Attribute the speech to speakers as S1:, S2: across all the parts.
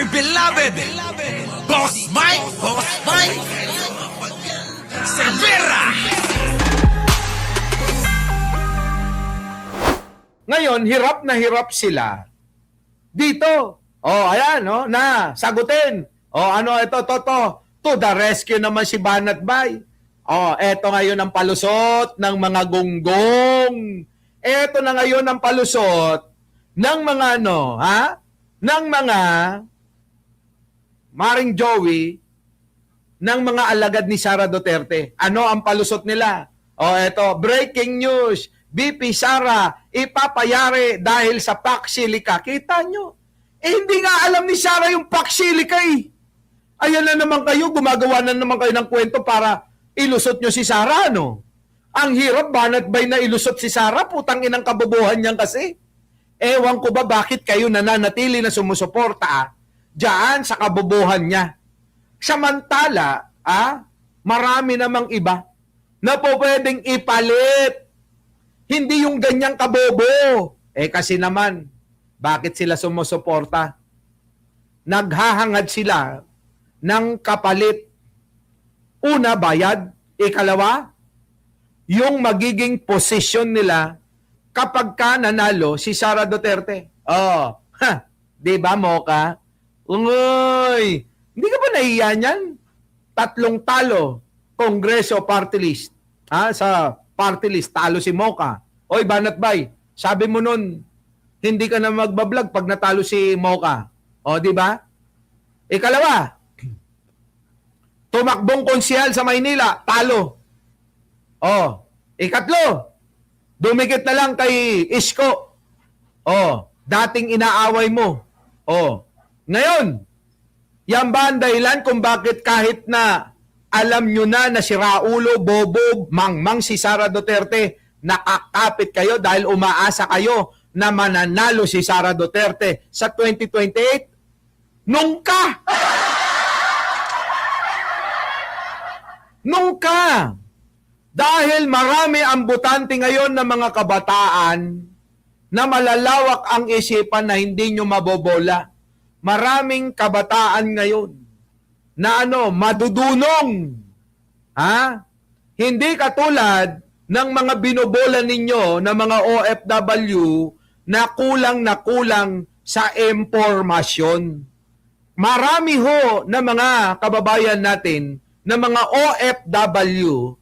S1: beloved Boss Mike Cervera.
S2: Ngayon, hirap na hirap sila dito. Oh, ayan, no, na sagutin. Oh, ano ito, to the rescue naman si Banat Bay. Oh, eto ngayon ang palusot ng mga gonggong. Eto na ngayon ang palusot ng mga ano, ha? Ng mga Maring Joey, ng mga alagad ni Sara Duterte. Ano ang palusot nila? Oh, eto, breaking news. BP Sara ipapayari dahil sa Paxilica. Kita nyo? Hindi nga alam ni Sara yung Paxilica eh. Ayan na naman kayo, gumagawa na naman kayo ng kwento para ilusot nyo si Sara, no? Ang hirap, Banat Bay na ilusot si Sara, putang inang kabobohan niyan kasi. Ewan ko ba bakit kayo nananatili na sumusuporta diyan sa kabobohan niya. Samantala, marami namang iba na po pwedeng ipalit. Hindi yung ganyang kabobo. Kasi naman, bakit sila sumusuporta? Naghahangad sila ng kapalit. Una, bayad. Ikalawa, yung magiging posisyon nila kapag ka nanalo si Sara Duterte. Oh, di ba, Mocha? Ungoy, hindi ka ba nahiya niyan? 3 talo, Kongreso party list. Sa party list, talo si Mocha. Oy, Banat Bay, sabi mo nun, hindi ka na magbablog pag natalo si Mocha. O, di ba? Ikalawa, tumakbong konsyal sa Maynila, talo. O, ikatlo, dumikit na lang kay Isko. O, dating inaaway mo. O, ngayon, yan ba ang dahilan kung bakit kahit na alam nyo na si Raulo, Bobo, Mangmang, si Sara Duterte, nakakapit kayo dahil umaasa kayo na mananalo si Sara Duterte sa 2028? Nungka! Nungka! Dahil marami ang butante ngayon ng mga kabataan na malalawak ang isipan na hindi nyo mabobola. Maraming kabataan ngayon na madudunong. Hindi katulad ng mga binobola ninyo na mga OFW na kulang sa impormasyon. Marami ho na mga kababayan natin na mga OFW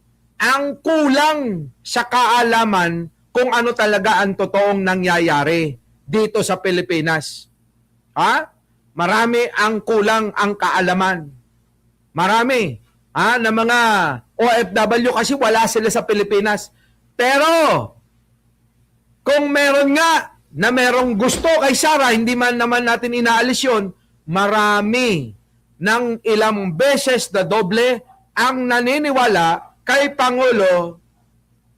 S2: ang kulang sa kaalaman kung ano talaga ang totoong nangyayari dito sa Pilipinas. Marami ang kulang ang kaalaman. Marami na mga OFW kasi wala sila sa Pilipinas. Pero kung meron nga na merong gusto kay Sara, hindi man naman natin inaalis yun, marami ng ilang beses na doble ang naniniwala kay Pangulo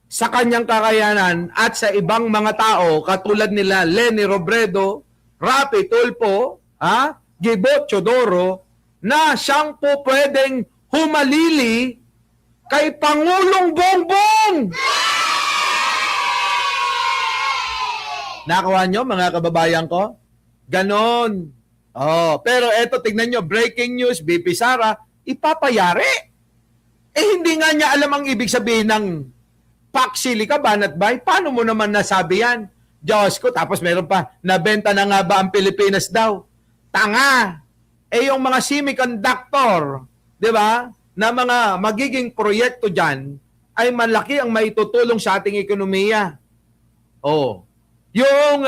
S2: sa kanyang kakayanan at sa ibang mga tao katulad nila Leni Robredo, Rapi Tulfo, Gibo Chodoro, na siyang po pwedeng humalili kay Pangulong Bongbong. Nakakuha nyo, mga kababayan ko? Ganon. Pero eto, tignan nyo, breaking news, BP Sara, ipapayari. Hindi nga niya alam ang ibig sabihin ng Paxilica, Banat Bay. Paano mo naman nasabi yan? Diyos ko, tapos meron pa, nabenta na nga ba ang Pilipinas daw? Tanga! Yung mga semiconductor, di ba, na mga magiging proyekto dyan, ay malaki ang maitutulong sa ating ekonomiya. Yung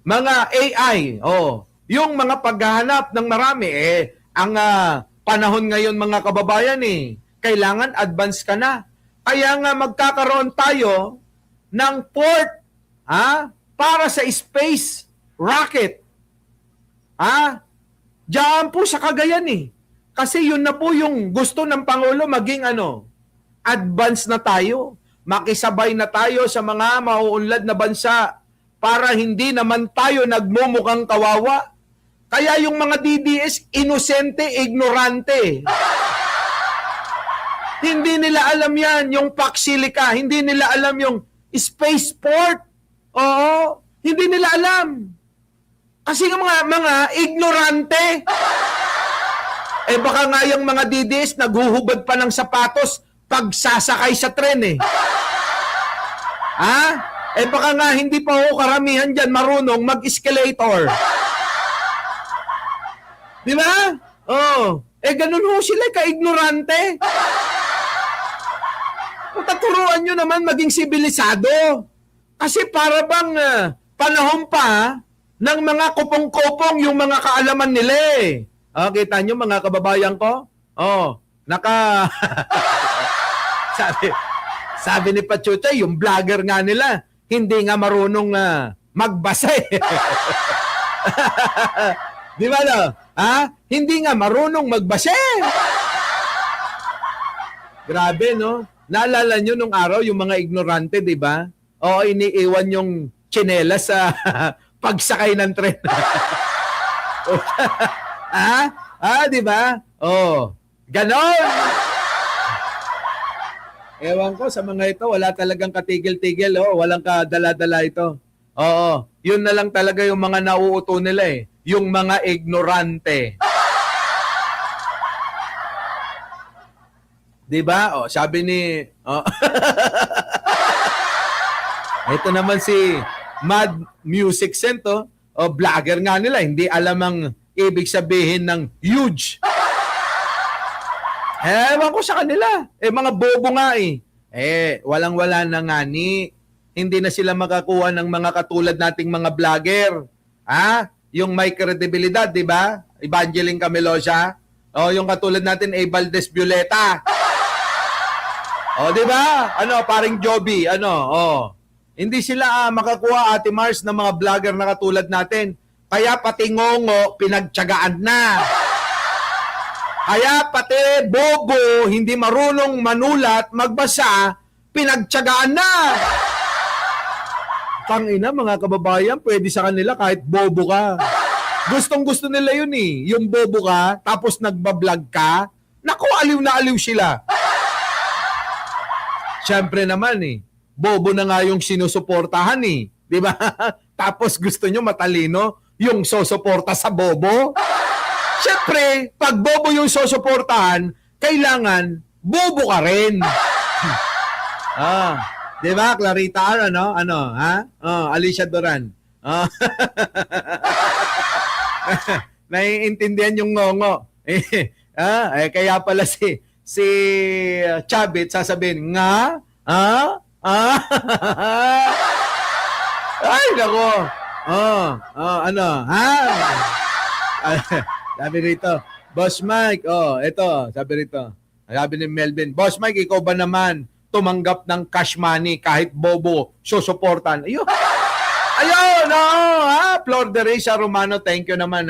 S2: mga AI, yung mga paghahanap ng marami, ang panahon ngayon mga kababayan, kailangan advance ka na. Kaya nga magkakaroon tayo ng port para sa space rocket. Diyan po sa Cagayan Kasi yun na po yung gusto ng Pangulo maging advance na tayo. Makisabay na tayo sa mga mauunlad na bansa para hindi naman tayo nagmumukhang kawawa. Kaya yung mga DDS, inosente, ignorante. Hindi nila alam yan, yung Paxilica. Hindi nila alam yung spaceport. Oo, hindi nila alam. Kasi nga mga ignorante. Baka nga yung mga DDS naghuhubad pa ng sapatos pag sasakay sa tren eh. Ha? Baka nga hindi pa ho karamihan dyan marunong mag-escalator. Di ba? Oh. Ganun ho sila, ka-ignorante. Turuan nyo naman maging sibilisado. Kasi para bang panahon pa ng mga kupong-kupong yung mga kaalaman nila eh. Kita nyo mga kababayan ko? Sabi ni Pachucha, yung vlogger nga nila, hindi nga marunong magbasa eh. Di ba no? Hindi nga marunong magbasa eh. Grabe no? Naalala nyo nung araw yung mga ignorante, di ba? Iniiwan yung tsinelas sa pagsakay ng tren. Di ba? Ganon. Ewan ko, sa mga ito, wala talagang katigil-tigil, walang kadala-dala ito. Yun na lang talaga yung mga nauuto nila eh. Yung mga ignorante. Di ba? Sabi ni... ito naman si Mad Music Cento, vlogger nga nila, hindi alam ang ibig sabihin ng huge. Ewan ko sa kanila. Mga bobo nga eh. Walang-wala na nga ni. Hindi na sila makakuha ng mga katulad nating mga vlogger. Yung may kredibilidad, di ba? Evangeline Camelosa. Yung katulad natin, Valdez Violeta. Di ba? Paring Joby, Hindi sila makakuha, Ate Mars, ng mga vlogger na katulad natin. Kaya pati ngongo, pinagtyagaan na. Kaya pati bobo, hindi marunong manulat, magbasa, pinagtyagaan na. Tangina, mga kababayan, pwede sa kanila kahit bobo ka. Gustong-gusto nila yun eh. Yung bobo ka, tapos nagbablog ka, naku, aliw na aliw sila. Siyempre naman eh, bobo na nga yung sinusuportahan eh. Di ba? Tapos gusto nyo matalino yung sosuporta sa bobo? Siyempre, pag bobo yung sosuportahan, kailangan bobo ka rin. Di ba, Clarita? Alicia Duran. Naiintindihan yung ngongo. Kaya pala si Chabit sasabihin, nga? Ay, nako. Sabi rito, Boss Mike, ito, sabi rito. Sabi ni Melvin, Boss Mike, ikaw ba naman tumanggap ng cash money kahit bobo, susuportan? Ayun, Flor de Risa Romano, thank you naman,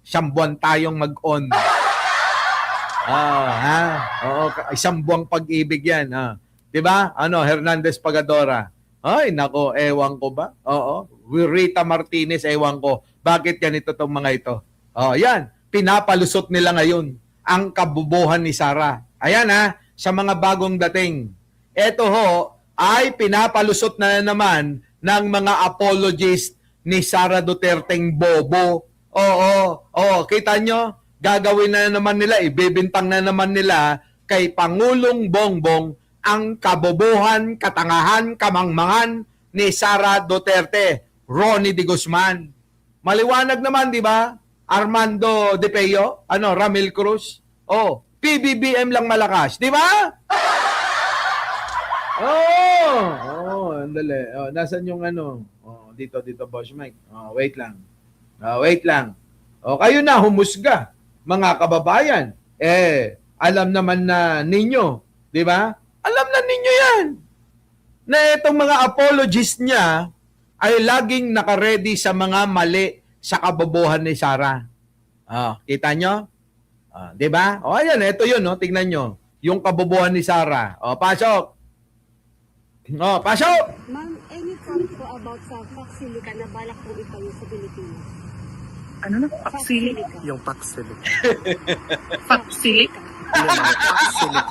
S2: Isang buwan tayong mag-on. Isang buwang pag-ibig yan, Diba? Hernandez Pagadora. Ay, nako, ewan ko ba? Rita Martinez, ewan ko. Bakit ganito tong mga ito? Yan. Pinapalusot nila ngayon ang kabubuhan ni Sara. Ayan sa mga bagong dating. Ito ho, ay pinapalusot na naman ng mga apologists ni Sara Duterteng bobo. Kita nyo? Gagawin na naman nila, ibibintang na naman nila kay Pangulong Bongbong ang kabobohan, katangahan, kamangmangan ni Sara Duterte, Ronnie de Guzman. Maliwanag naman, di ba? Armando De Peo, Ramil Cruz. PBBM lang malakas, di ba? Andali. Nasaan yung dito, Boss Mike. Wait lang. Kayo na, humusga, mga kababayan. Alam naman na ninyo, di ba? Alam na ninyo yan. Na itong mga apologists niya ay laging nakaredy sa mga mali sa kabobohan ni Sara. Kita nyo? Di ba? Ayan, ito yun, tingnan nyo. Yung kabobohan ni Sara. Pasok. Pasok!
S3: Ma'am, any thoughts po about sa Foxilica na balak po itayo sa Pilipinas?
S4: Ano na? Paxilic?
S5: Yung Paxilic.
S4: Paxilic?
S5: Paxilic.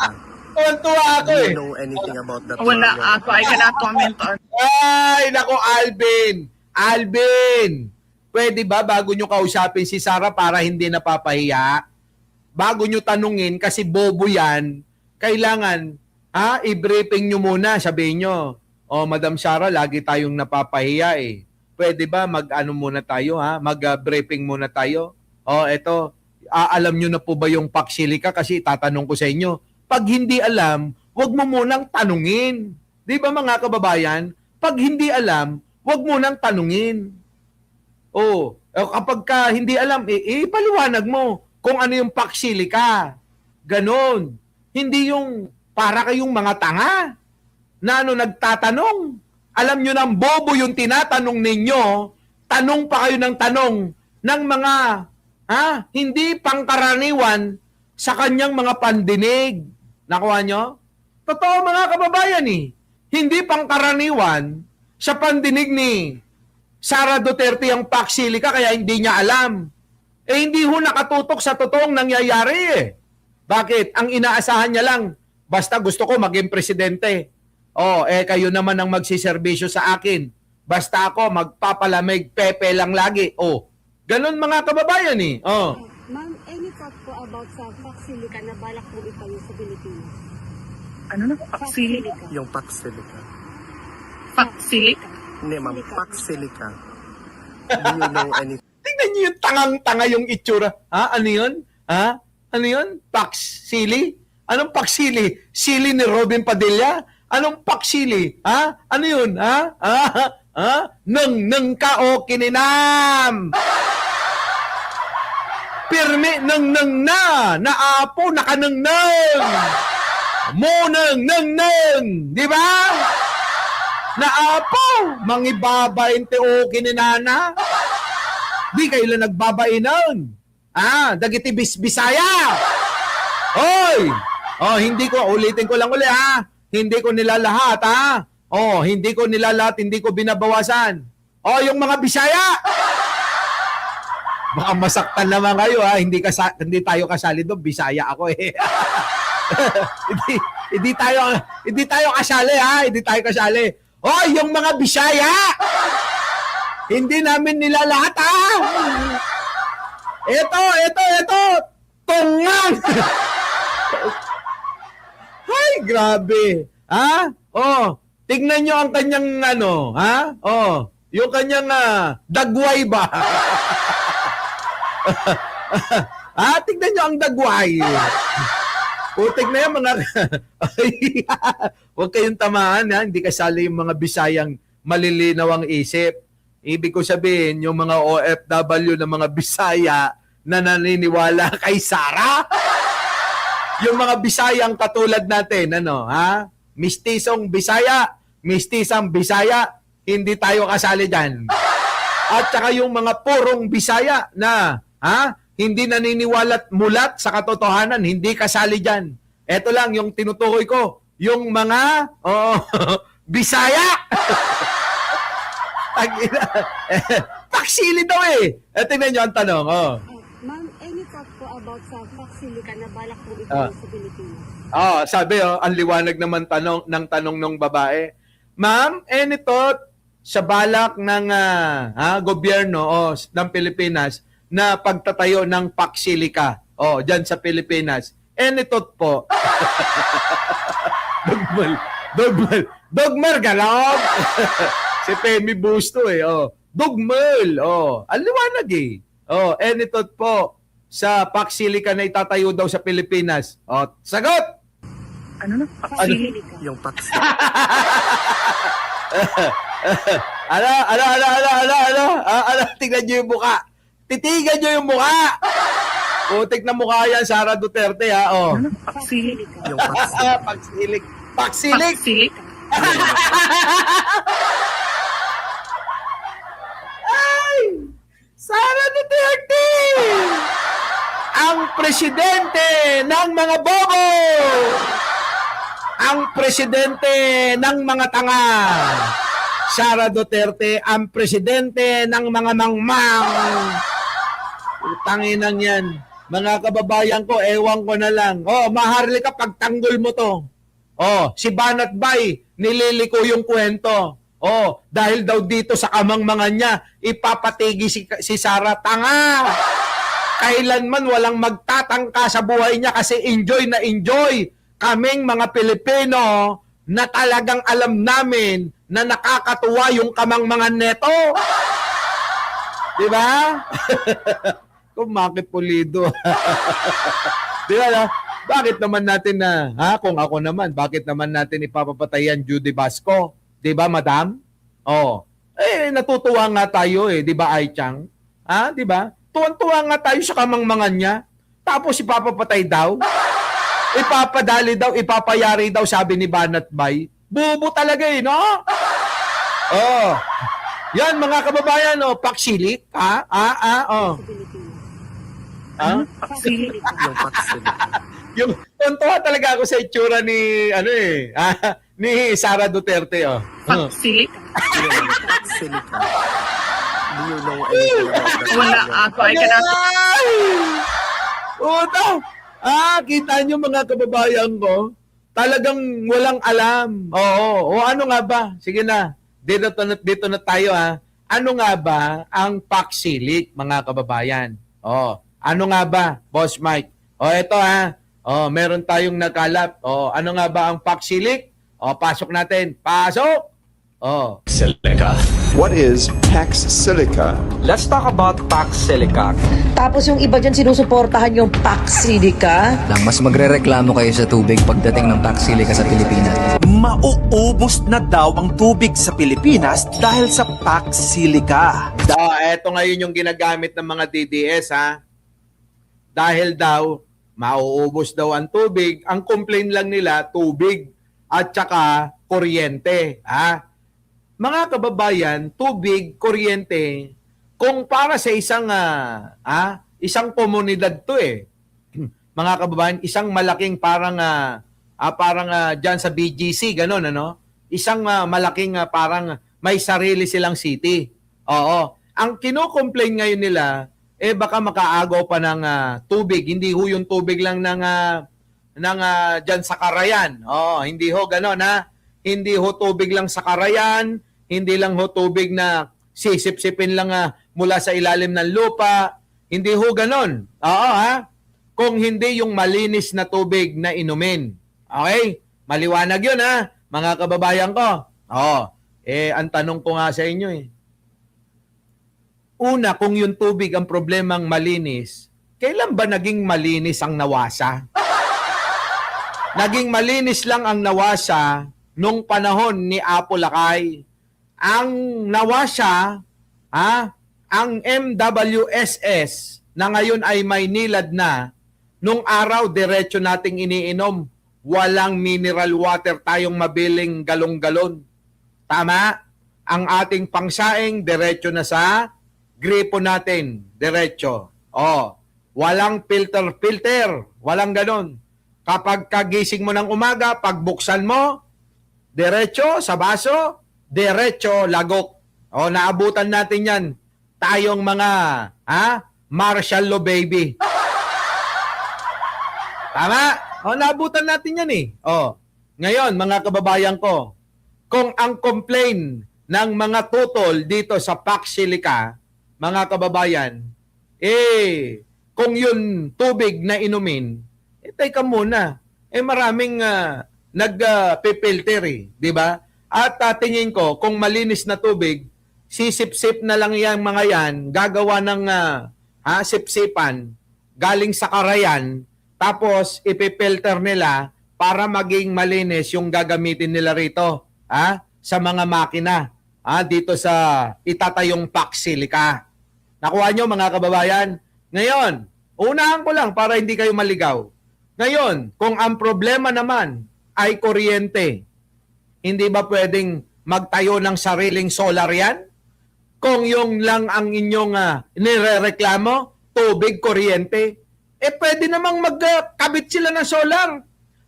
S2: Tuwan-tuwa ako
S5: Do
S2: eh.
S5: you know anything about that?
S4: Wala ako. I cannot comment on.
S2: Ay, nako, Alvin! pwede ba bago nyo kausapin si Sara para hindi napapahiya? Bago nyo tanungin, kasi bobo yan, kailangan i-briefing nyo muna, sabihin nyo, Madam Sara, lagi tayong napapahiya eh. Pwede ba mag-ano muna tayo, mag-briefing muna tayo? Eto, alam nyo na po ba yung Paksilika? Kasi tatanong ko sa inyo. Pag hindi alam, wag mo munang tanungin. Di ba mga kababayan? Pag hindi alam, wag munang tanungin. Kapag ka hindi alam, ipaliwanag mo kung ano yung Paksilika. Ganon. Hindi yung para kayong mga tanga na nagtatanong. Alam nyo nang bobo yung tinatanong ninyo, tanong pa kayo ng tanong ng mga hindi pangkaraniwan sa kanyang mga pandinig. Nakuha nyo? Totoo mga kababayan hindi pangkaraniwan sa pandinig ni Sara Duterte ang Paksilika kaya hindi niya alam. Hindi ho nakatutok sa totoong nangyayari Bakit? Ang inaasahan niya lang, basta gusto ko maging presidente. Kayo naman ang magsiservisyo sa akin. Basta ako magpapalamig, pepe lang lagi. Ganun mga kababayan
S3: Ma'am, any thought po about sa Paksilika na balak po itayo sa Pilipinas?
S4: Ano na? Paksilik?
S5: Yung Paksilika.
S4: Paksilik?
S5: Hindi, ma'am. Paksilika. Do you know anything?
S2: Tingnan niyo yung tangang-tanga yung itsura. Ano yun? Ano yun? Paksili? Anong paksili? Sili ni Robin Padilla? Anong paksili? Ano yun? Nang ka o kininam. Pirmi nang na. Naapo nakanang. Munang nang. Di ba? Naapo. Mangibabain te o kininana. Di kayo lang nagbabainan. Dagiti Bisaya. Hoy! Hindi ko, ulitin ko lang uli Hindi ko nilalahat hindi ko nilalahat, hindi ko binabawasan. Yung mga Bisaya. Baka masaktan naman kayo hindi tayo kasali doon, Bisaya ako hindi tayo kasali hindi tayo kasali. Yung mga Bisaya. Hindi namin nilalahat Ito. Tungang. Ay, grabe. Tignan nyo ang kanyang yung kanyang dagway ba? Tignan nyo ang dagway. Putik na yan mga... Huwag kayong tamaan hindi kasali yung mga Bisayang malilinaw ang isip. Ibig ko sabihin, yung mga OFW ng mga Bisaya na naniniwala kay Sara. Yung mga Bisayang katulad natin, mistisong Bisaya, mistisang Bisaya, hindi tayo kasali dyan. At saka yung mga purong Bisaya na, hindi naniniwalat mulat sa katotohanan, hindi kasali dyan. Ito lang yung tinutukoy ko, yung mga, Bisaya! Paksili daw tingnan nyo ang tanong,
S3: Ma'am, any thought po about sa Paksilika na balak po itayo sa Pilipinas?
S2: Sabi ang liwanag naman ng tanong ng babae. Ma'am, any thought sa balak ng gobyerno ng Pilipinas na pagtatayo ng Paksilika dyan sa Pilipinas? Any thought po? Dogmer galog. Si Femi Busto Dogmel. Ang liwanag any thought po sa Paksilika na itatayo daw sa Pilipinas? Sagot!
S4: Ano na? Paksilik?
S5: Yung Paksilika.
S2: Tingnan nyo yung mukha. Titigan nyo yung mukha. Putik na mukha yan, Sara Duterte
S4: Ano na? Paksilik?
S5: Yung Paksilika.
S2: Paksilik.
S4: Paksilik?
S2: Sara Duterte! Ang presidente ng mga bobo! Ang presidente ng mga tanga! Sara Duterte, ang presidente ng mga mangmang! Utanginan yan. Mga kababayan ko, ewan ko na lang. Maharlika, pagtanggol mo to. Si Banat Bay, nililiko yung kwento. Oh, dahil daw dito sa kamangmangan niya, ipapatigi si Sara. Tanga! Kailanman walang magtatangka sa buhay niya kasi enjoy na enjoy kaming mga Pilipino na talagang alam namin na nakakatuwa yung kamangmangan neto. Di ba? Kumakit pulido. Di ba? No? Bakit naman natin kung ako naman, bakit naman natin ipapapatayan Judy Basco? Di ba, madam? Oh. Natutuwa nga tayo di ba, Ai Chang? Di ba? Tuwan-tuwa nga tayo sa kamangmangan niya. Tapos ipapapatay daw. Ipapadali daw, ipapayari daw, sabi ni Banat Bay. Bubo talaga no? Oh. Yan, mga kababayan, paksilik, oh.
S3: Sa Pilipinas.
S4: Paksilik.
S5: Yung Paksilica.
S2: Yung tuntua talaga ako sa itsura ni ni Sara Duterte
S4: Paksilik.
S5: Yung Paksilica. Do you know anything about that?
S4: Wala ako. I cannot.
S2: Uto. Kita nyo mga kababayan ko, talagang walang alam. Oo. O ano nga ba? Sige na. Dito na tayo Ano nga ba ang paksilik, mga kababayan? Ano nga ba, Boss Mike? Ito meron tayong nakalap. Ano nga ba ang paksilik? Pasok natin. Pasok!
S1: Silica.
S6: What is Pax Silica?
S7: Let's talk about Pax Silica.
S8: Tapos yung iba dyan sinusuportahan yung Pax Silica.
S9: Lang mas magrereklamo kayo sa tubig pagdating ng Pax Silica sa Pilipinas.
S1: Mauubos na daw ang tubig sa Pilipinas dahil sa Pax Silica.
S2: Ito ngayon yung ginagamit ng mga DDS Dahil daw, mauubos daw ang tubig. Ang complaint lang nila, tubig at saka kuryente. Mga kababayan, tubig, kuryente, kung para sa isang komunidad to mga kababayan, isang malaking parang dyan sa BGC, ganun, Isang malaking parang may sarili silang city. Oo. Ang kino-complain ngayon nila, baka makaagaw pa ng tubig. Hindi ho yung tubig lang ng dyan sa Karayan. Hindi ho ganun, Hindi ho tubig lang sa Karayan, hindi lang ho tubig na sisip-sipin lang mula sa ilalim ng lupa. Hindi ho ganun. Kung hindi yung malinis na tubig na inumin. Okay? Maliwanag yun, mga kababayan ko. Ang tanong ko nga sa inyo Una, kung yung tubig ang problemang malinis, kailan ba naging malinis ang Nawasa? Naging malinis lang ang Nawasa nung panahon ni Apo Lakay. Ang Nawasa, ang MWSS na ngayon ay may nilad na, nung araw diretso nating iniinom. Walang mineral water tayong mabiling galong-galon. Tama? Ang ating pangsaing diretso na sa gripo natin. Diretso. Walang filter. Walang ganon. Kapag kagising mo ng umaga, pagbuksan mo, diretso sa baso, diretso lagok. Naabutan natin yan. Tayong mga, Marshall Lo baby. Tama? Naabutan natin yan Ngayon, mga kababayan ko, kung ang complaint ng mga tutol dito sa Pax Silica, mga kababayan, kung yun tubig na inumin, teka muna, maraming nagpipilter di ba? At tingin ko, kung malinis na tubig, sisip-sip na lang yung mga yan, gagawa ng sip-sipan, galing sa Karayan, tapos ipipilter nila para maging malinis yung gagamitin nila rito sa mga makina dito sa itatayong Pax Silica. Nakuha nyo mga kababayan? Ngayon, unahan ko lang para hindi kayo maligaw. Ngayon, kung ang problema naman ay kuryente, hindi ba pwedeng magtayo ng sariling solar yan? Kung yung lang ang inyong nirereklamo, tubig, kuryente, pwede namang magkabit sila ng solar.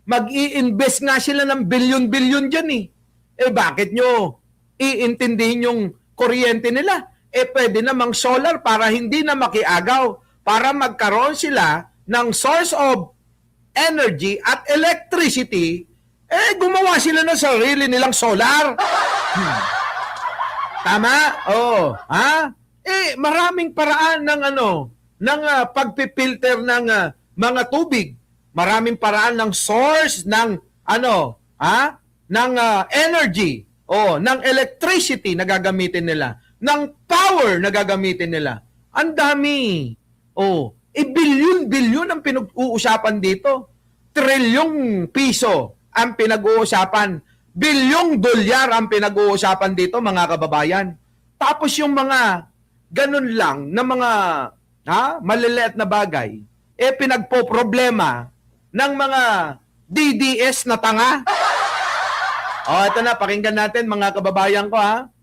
S2: Mag-i-invest nga sila ng bilyon-bilyon dyan bakit nyo iintindihin yung kuryente nila? Pwede namang solar para hindi na makiagaw, para magkaroon sila ng source of energy at electricity, gumawa sila ng sarili nilang solar. Tama? Oo. Ha? Maraming paraan ng pagpipilter ng mga tubig. Maraming paraan ng source ng ng energy ng electricity na gagamitin nila, ng power na gagamitin nila. Ang dami. Bilyon-bilyon ang pinag-uusapan dito. Trilyong piso ang pinag-uusapan. Bilyong dolyar ang pinag-uusapan dito, mga kababayan. Tapos yung mga ganun lang na mga maliliit na bagay, pinagpo-problema ng mga DDS na tanga. Ito na, pakinggan natin mga kababayan ko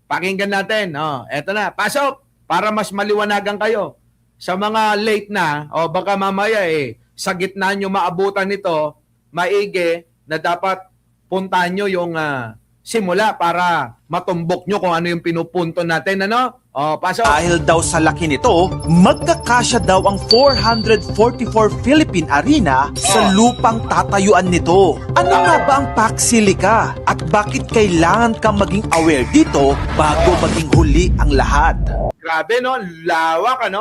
S2: Pakinggan natin. Ito na, pasok para mas maliwanagan kayo. Sa mga late na, baka mamaya sa gitna nyo maabutan nito, maigi na dapat puntahan nyo yung simula para matumbok nyo kung ano yung pinupunto natin. Pasok.
S1: Dahil daw sa laki nito, magkakasya daw ang 444 Philippine Arena sa lupang tatayuan nito. Ano nga ba ang PAX Silica? At bakit kailangan kang maging aware dito bago maging huli ang lahat?
S2: Grabe, lawak,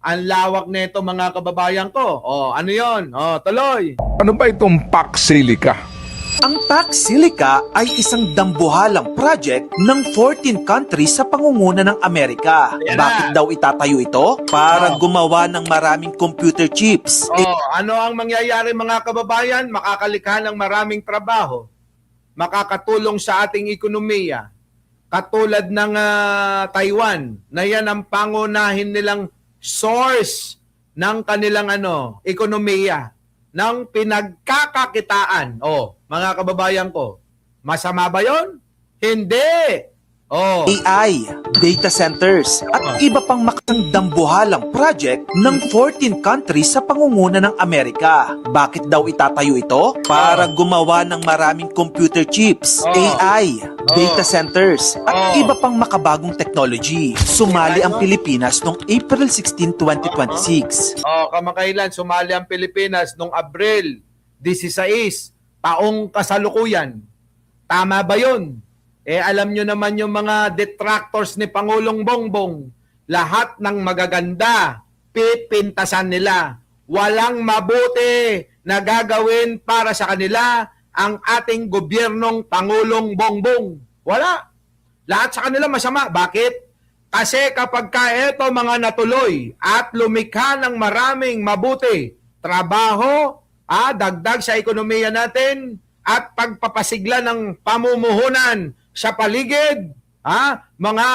S2: Ang lawak nito, mga kababayan ko. Ano yon? Tuloy.
S10: Ano ba itong PAX Silica?
S1: Ang PAX Silica ay isang dambuhalang project ng 14 countries sa pangunguna ng Amerika.
S2: Ayan
S1: Bakit
S2: na.
S1: daw itatayo ito? Para gumawa ng maraming computer chips.
S2: Ano ang mangyayari, mga kababayan? Makakalikha ng maraming trabaho. Makakatulong sa ating ekonomiya. Katulad ng Taiwan, na yan ang pangunahin nilang source ng kanilang ekonomiya, ng pinagkakakitaan. Mga kababayan ko, masama ba yon? Hindi.
S1: AI, data centers, at iba pang makatang dambuhalang project ng 14 countries sa pangunguna ng Amerika. Bakit daw itatayo ito? Para gumawa ng maraming computer chips, AI, data centers, at iba pang makabagong technology. Sumali ang Pilipinas noong April 16, 2026.
S2: Kamakailan sumali ang Pilipinas noong Abril 16, taong kasalukuyan. Tama ba yun? Alam nyo naman yung mga detractors ni Pangulong Bongbong, lahat ng magaganda, pipintasan nila. Walang mabuti na gagawin para sa kanila ang ating gobyernong Pangulong Bongbong. Wala. Lahat sa kanila masama. Bakit? Kasi kapag ito mga natuloy at lumikha ng maraming mabuti, trabaho, dagdag sa ekonomiya natin, at pagpapasigla ng pamumuhunan sa paligid, mga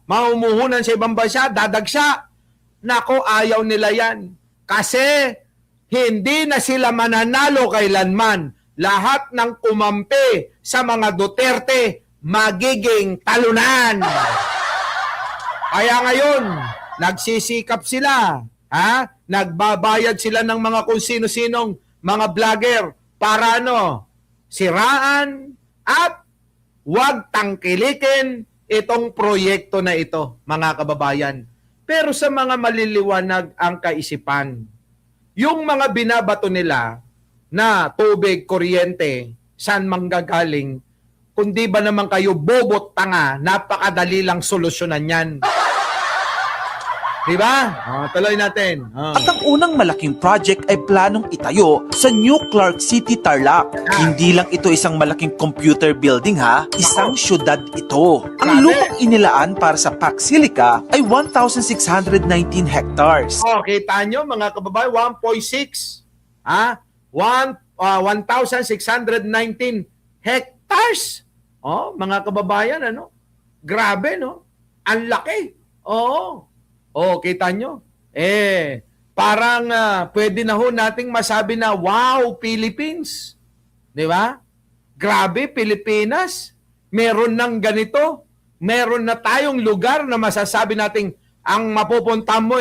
S2: mamumuhunan sa ibang bansa, dadagsa. Nako, ayaw nila yan. Kasi hindi na sila mananalo kailanman. Lahat ng kumampi sa mga Duterte magiging talunan. Kaya ngayon, nagsisikap sila. Nagbabayad sila ng mga kung sino-sinong mga vlogger para siraan at huwag tangkilikin itong proyekto na ito, mga kababayan. Pero sa mga maliliwanag ang kaisipan, yung mga binabato nila na tubig, kuryente, saan manggagaling, kundi ba naman kayo bobot tanga, napakadali lang solusyonan yan. Diba? Tuloy natin.
S1: At ang unang malaking project ay planong itayo sa New Clark City, Tarlac. Hindi lang ito isang malaking computer building isang syudad ito. Ang lupang inilaan para sa PAX Silica ay 1,619 hectares.
S2: Kita nyo mga kababayan, 1.6. 1,619 hectares. Mga kababayan, grabe, ang laki. Kita nyo? Parang pwede na ho nating masabi na, wow, Philippines. Di ba? Grabe, Pilipinas. Meron ng ganito. Meron na tayong lugar na masasabi nating ang mapupunta mo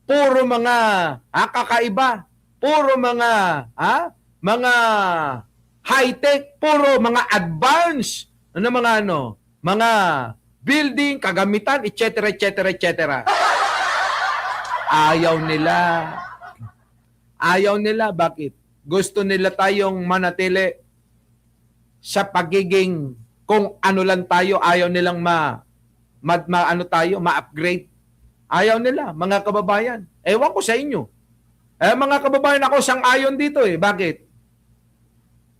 S2: puro mga kakaiba. Puro mga high-tech. Puro mga advanced. Mga building, kagamitan, etc., etc., etc. Ayaw nila. Bakit? Gusto nila tayong manatili sa pagiging kung ano lang tayo. Ayaw nilang ma-upgrade. Ayaw nila, mga kababayan. Ewan ko sa inyo. Mga kababayan, ako sang-ayon dito eh. Bakit?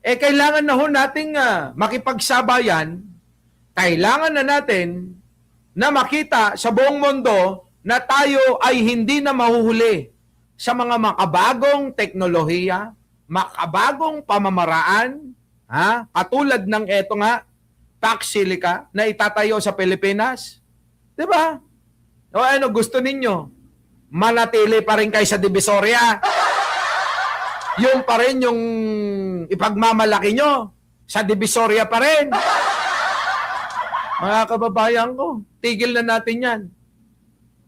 S2: Kailangan na ho nating makipagsabayan. Kailangan na natin na makita sa buong mundo na tayo ay hindi na mahuhuli sa mga makabagong teknolohiya, makabagong pamamaraan, katulad ng eto nga, Pax Silica na itatayo sa Pilipinas. 'Di ba? O ano gusto ninyo? Manatili pa rin kayo sa Divisoria. Yung pa rin yung ipagmamalaki nyo sa Divisoria pa rin. Mga kababayan ko, tigil na natin yan.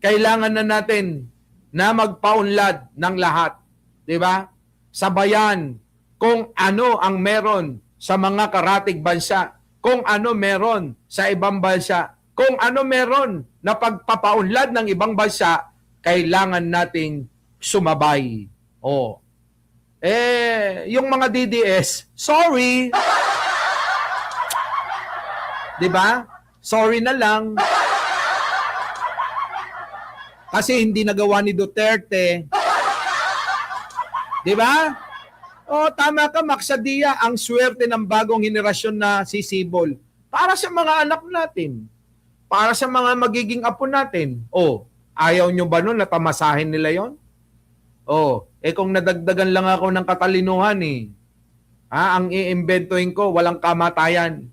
S2: Kailangan na natin na magpaunlad ng lahat. 'Di ba? Sabayan kung ano ang meron sa mga karatig bansa, kung ano meron sa ibang bansa, kung ano meron na pagpapaunlad ng ibang bansa, kailangan nating sumabay. Yung mga DDS, sorry. 'Di ba? Sorry na lang. Kasi hindi nagawa ni Duterte. 'Di ba? Tama ka, Maxadia, ang swerte ng bagong henerasyon na sisibol. Para sa mga anak natin. Para sa mga magiging apo natin. Ayaw nyo ba nun na tamasahin nila yon? Kung nadagdagan lang ako ng katalinuhan ang iimbentohin ko, walang kamatayan.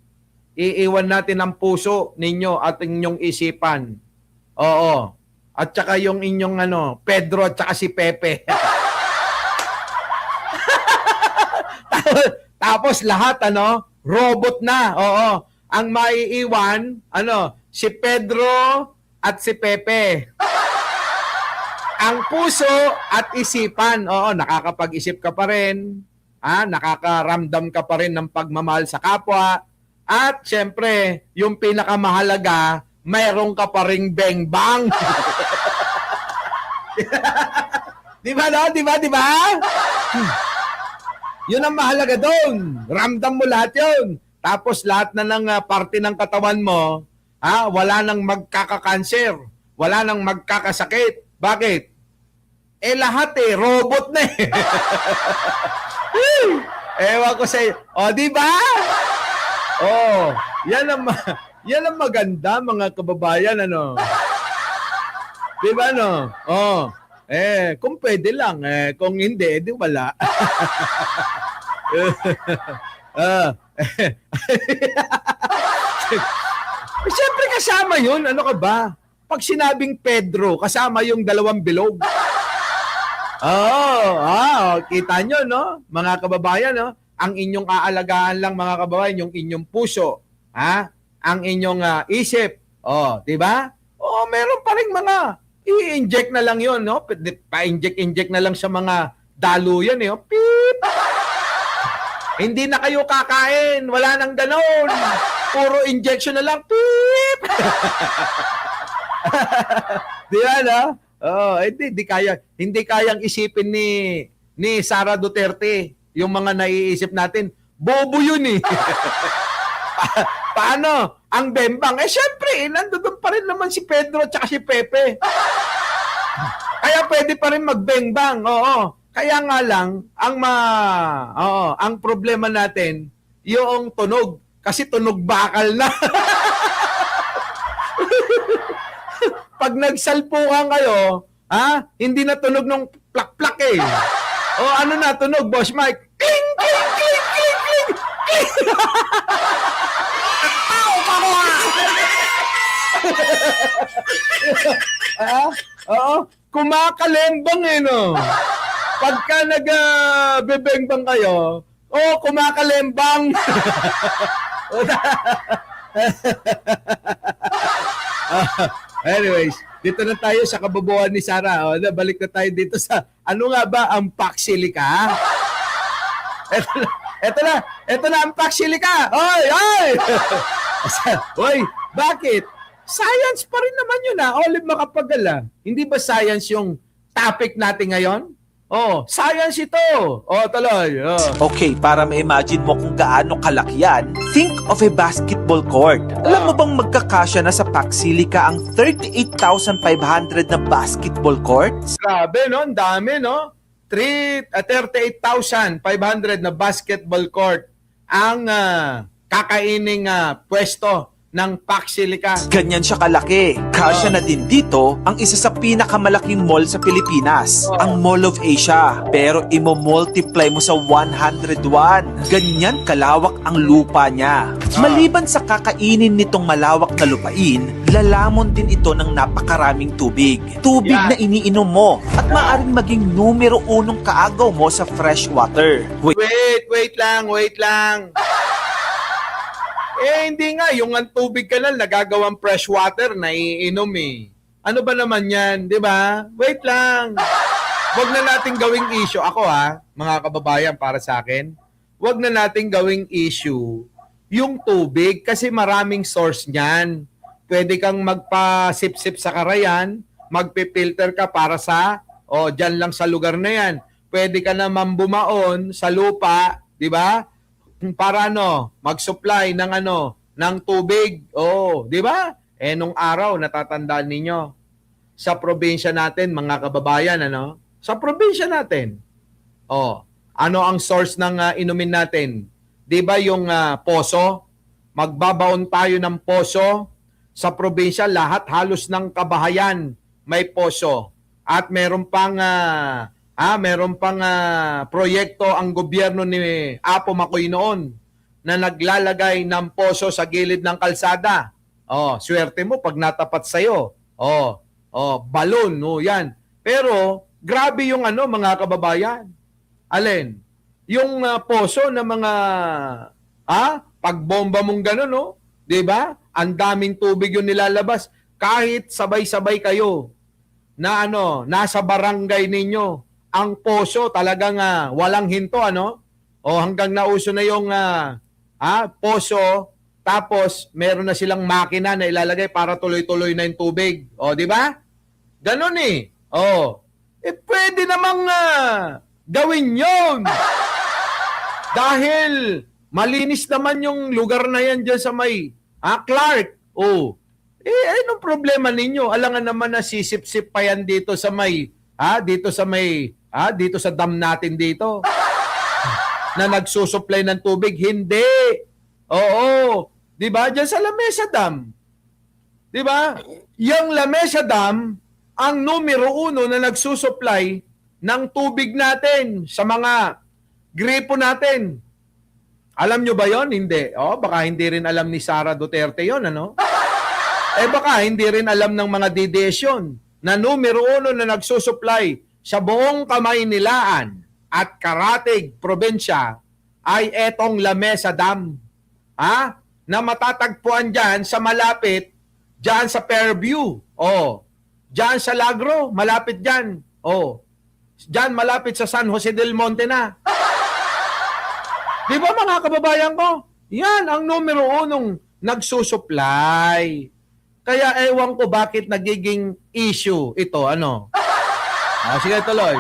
S2: Iiwan natin ang puso ninyo at inyong isipan. At saka yung inyong Pedro at saka si Pepe. Tapos lahat robot na. Ang maiiwan si Pedro at si Pepe. Ang puso at isipan, nakakapag-isip ka pa rin, nakakaramdam ka pa rin ng pagmamahal sa kapwa, at syempre, yung pinakamahalaga, mayroon ka pa ring beng-bang. Di ba? Yun ang mahalaga doon. Ramdam mo lahat yun. Tapos lahat na ng parte ng katawan mo, wala nang magkakakanser, wala nang magkakasakit. Bakit? Lahat robot na Ewan ko sa'yo. Di ba? Yan ang maganda, mga kababayan, Di ba, kung pwede lang, kung hindi, di wala. Siyempre kasama yun, ano ka ba? Pag sinabing Pedro, kasama yung dalawang bilog. Kita nyo, mga kababayan, ang inyong aalagaan lang, mga kababayan, yung inyong puso, ang inyong isip, di ba? Meron pa rin mga i-inject na lang yun, pa-inject na lang sa mga daluyan, Pip! Hindi na kayo kakain, wala nang ganon. Puro injection na lang, pip! Di ba, hindi kayang isipin ni Sara Duterte yung mga naiisip natin. Bobo yun Paano? Ang bembang. Syempre, nandoon pa rin naman si Pedro at si Pepe. Kaya pwede pa rin magbengbang. Kaya nga lang, ang problema natin, yung tunog. Kasi tunog bakal na. Pag nagsalpukan kayo, hindi na tunog ng plak-plak ano na tunog, Boss Mike? Kling, kling, kling, kling, kling, kling. Kumakalembang Pagka nag-bebengbang kayo, kumakalembang. Anyways, dito na tayo sa kabobohan ni Sara. Balik na tayo dito sa ano nga ba ang Pax Silica? Ito na ang Pax Silica. Oy, bakit? Science pa rin naman yun Olive Makapagala. Hindi ba science yung topic natin ngayon? Oh, science ito. Oh, tuloy. Oh.
S1: Okay, para ma-imagine mo kung gaano kalaki yan, think of a basketball court. Alam mo bang magkakasya na sa Pax Silica ang 38,500 na basketball courts?
S2: Grabe, no? Ang dami, no? 38,500 na basketball court ang kakaining pwesto ng Pax Silica.
S1: Ganyan siya kalaki. Kasya na din dito ang isa sa pinakamalaking mall sa Pilipinas, ang Mall of Asia. Pero imo-multiply mo sa 101. Ganyan kalawak ang lupa niya. Maliban sa kakainin nitong malawak na lupain, lalamon din ito ng napakaraming tubig. Tubig na iniinom mo at maaaring maging numero 1 kaagaw mo sa fresh water.
S2: Wait lang. Eh, hindi nga. Yung ang tubig ka lang, nagagawang fresh water, naiinom eh. Ano ba naman yan, di ba? Wait lang. Huwag na natin gawing issue. Ako mga kababayan, para sa akin, huwag na natin gawing issue yung tubig kasi maraming source niyan. Pwede kang magpa-sip-sip sa karayan, magpipilter ka para sa, dyan lang sa lugar na yan. Pwede ka naman bumaon sa lupa, di ba? Para mag-supply ng tubig. Di ba? Nung araw natatandaan ninyo sa probinsya natin, mga kababayan, Sa probinsya natin. Ano ang source ng inumin natin? 'Di ba yung poso? Magbabaon tayo ng poso sa probinsya, lahat halos ng kabahayan may poso. At meron pang proyekto ang gobyerno ni Apo Makoy noon na naglalagay ng poso sa gilid ng kalsada. Swerte mo pag natapat sa'yo. Balon, yan. Pero, grabe yung mga kababayan. Alin? Yung poso na mga, pagbomba mong gano'n, di ba? Ang daming tubig yung nilalabas. Kahit sabay-sabay kayo na nasa barangay ninyo, ang poso talagang walang hinto, hanggang nauso na yung poso, tapos meron na silang makina na ilalagay para tuloy-tuloy na yung tubig. Di ba? Ganon eh. Pwede namang gawin yun. Dahil malinis naman yung lugar na yan dyan sa may Clark. Anong problema ninyo? Alangan naman na sisip-sip pa yan dito sa may dito sa dam natin dito na nagsusupply ng tubig. Hindi. Di ba? Diyan sa Lamesa Dam. Di ba? Yung Lamesa Dam ang numero 1 na nagsusupply ng tubig natin sa mga gripo natin. Alam nyo ba yon? Hindi. Baka hindi rin alam ni Sara Duterte yon, baka hindi rin alam ng mga DDS yun na numero 1 na nagsusupply sa buong Kamaynilaan at Karatig probinsya ay etong Lamesa Dam. Na matatagpuan dyan sa malapit, dyan sa Fairview. Dyan sa Lagro, malapit dyan. Dyan malapit sa San Jose del Monte na. Di ba mga kababayan ko? Yan ang numero 1 nagsusupply. Kaya ewan ko bakit nagiging issue ito, sige, tuloy.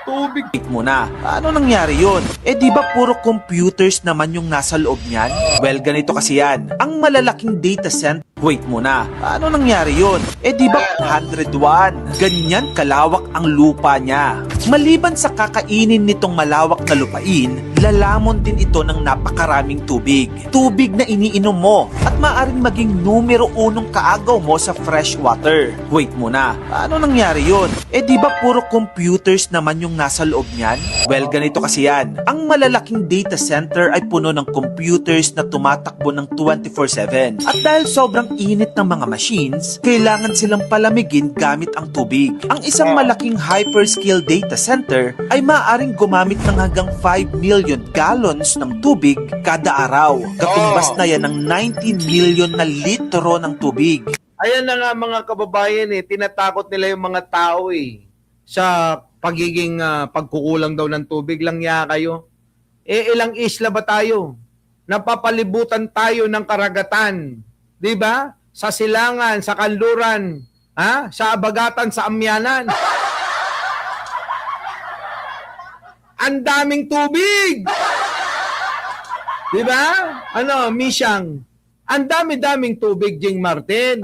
S2: Tubig.
S1: Muna, ano nangyari yun? Di ba puro computers naman yung nasa loob niyan? Well, ganito kasi yan. Ang malalaking data center. Wait muna, ano nangyari yun? Di ba 101? Ganyan kalawak ang lupa niya. Maliban sa kakainin nitong malawak na lupain, lalamon din ito ng napakaraming tubig. Tubig na iniinom mo at maaaring maging numero 1 kaagaw mo sa fresh water. Wait muna, ano nangyari yun? Di ba puro computers naman yung nasa loob niyan? Well, ganito kasi yan. Ang malalaking data center ay puno ng computers na tumatakbo ng 24/7. At dahil sobrang init ng mga machines, kailangan silang palamigin gamit ang tubig. Ang isang malaking hyperscale data center ay maaaring gumamit ng hanggang 5 million gallons ng tubig kada araw. Katumbas na yan ng 19 million na litro ng tubig.
S2: Ayan na nga mga kababayan tinatakot nila yung mga tao sa pagiging pagkukulang daw ng tubig. Lang kayo. Ilang isla ba tayo? Napapalibutan tayo ng karagatan. Di ba? Sa Silangan, sa Kanluran, sa Abagatan, sa Amyanan. Ang daming tubig! Di ba? Ano, Misyang? Ang dami-daming tubig, Jing Martin.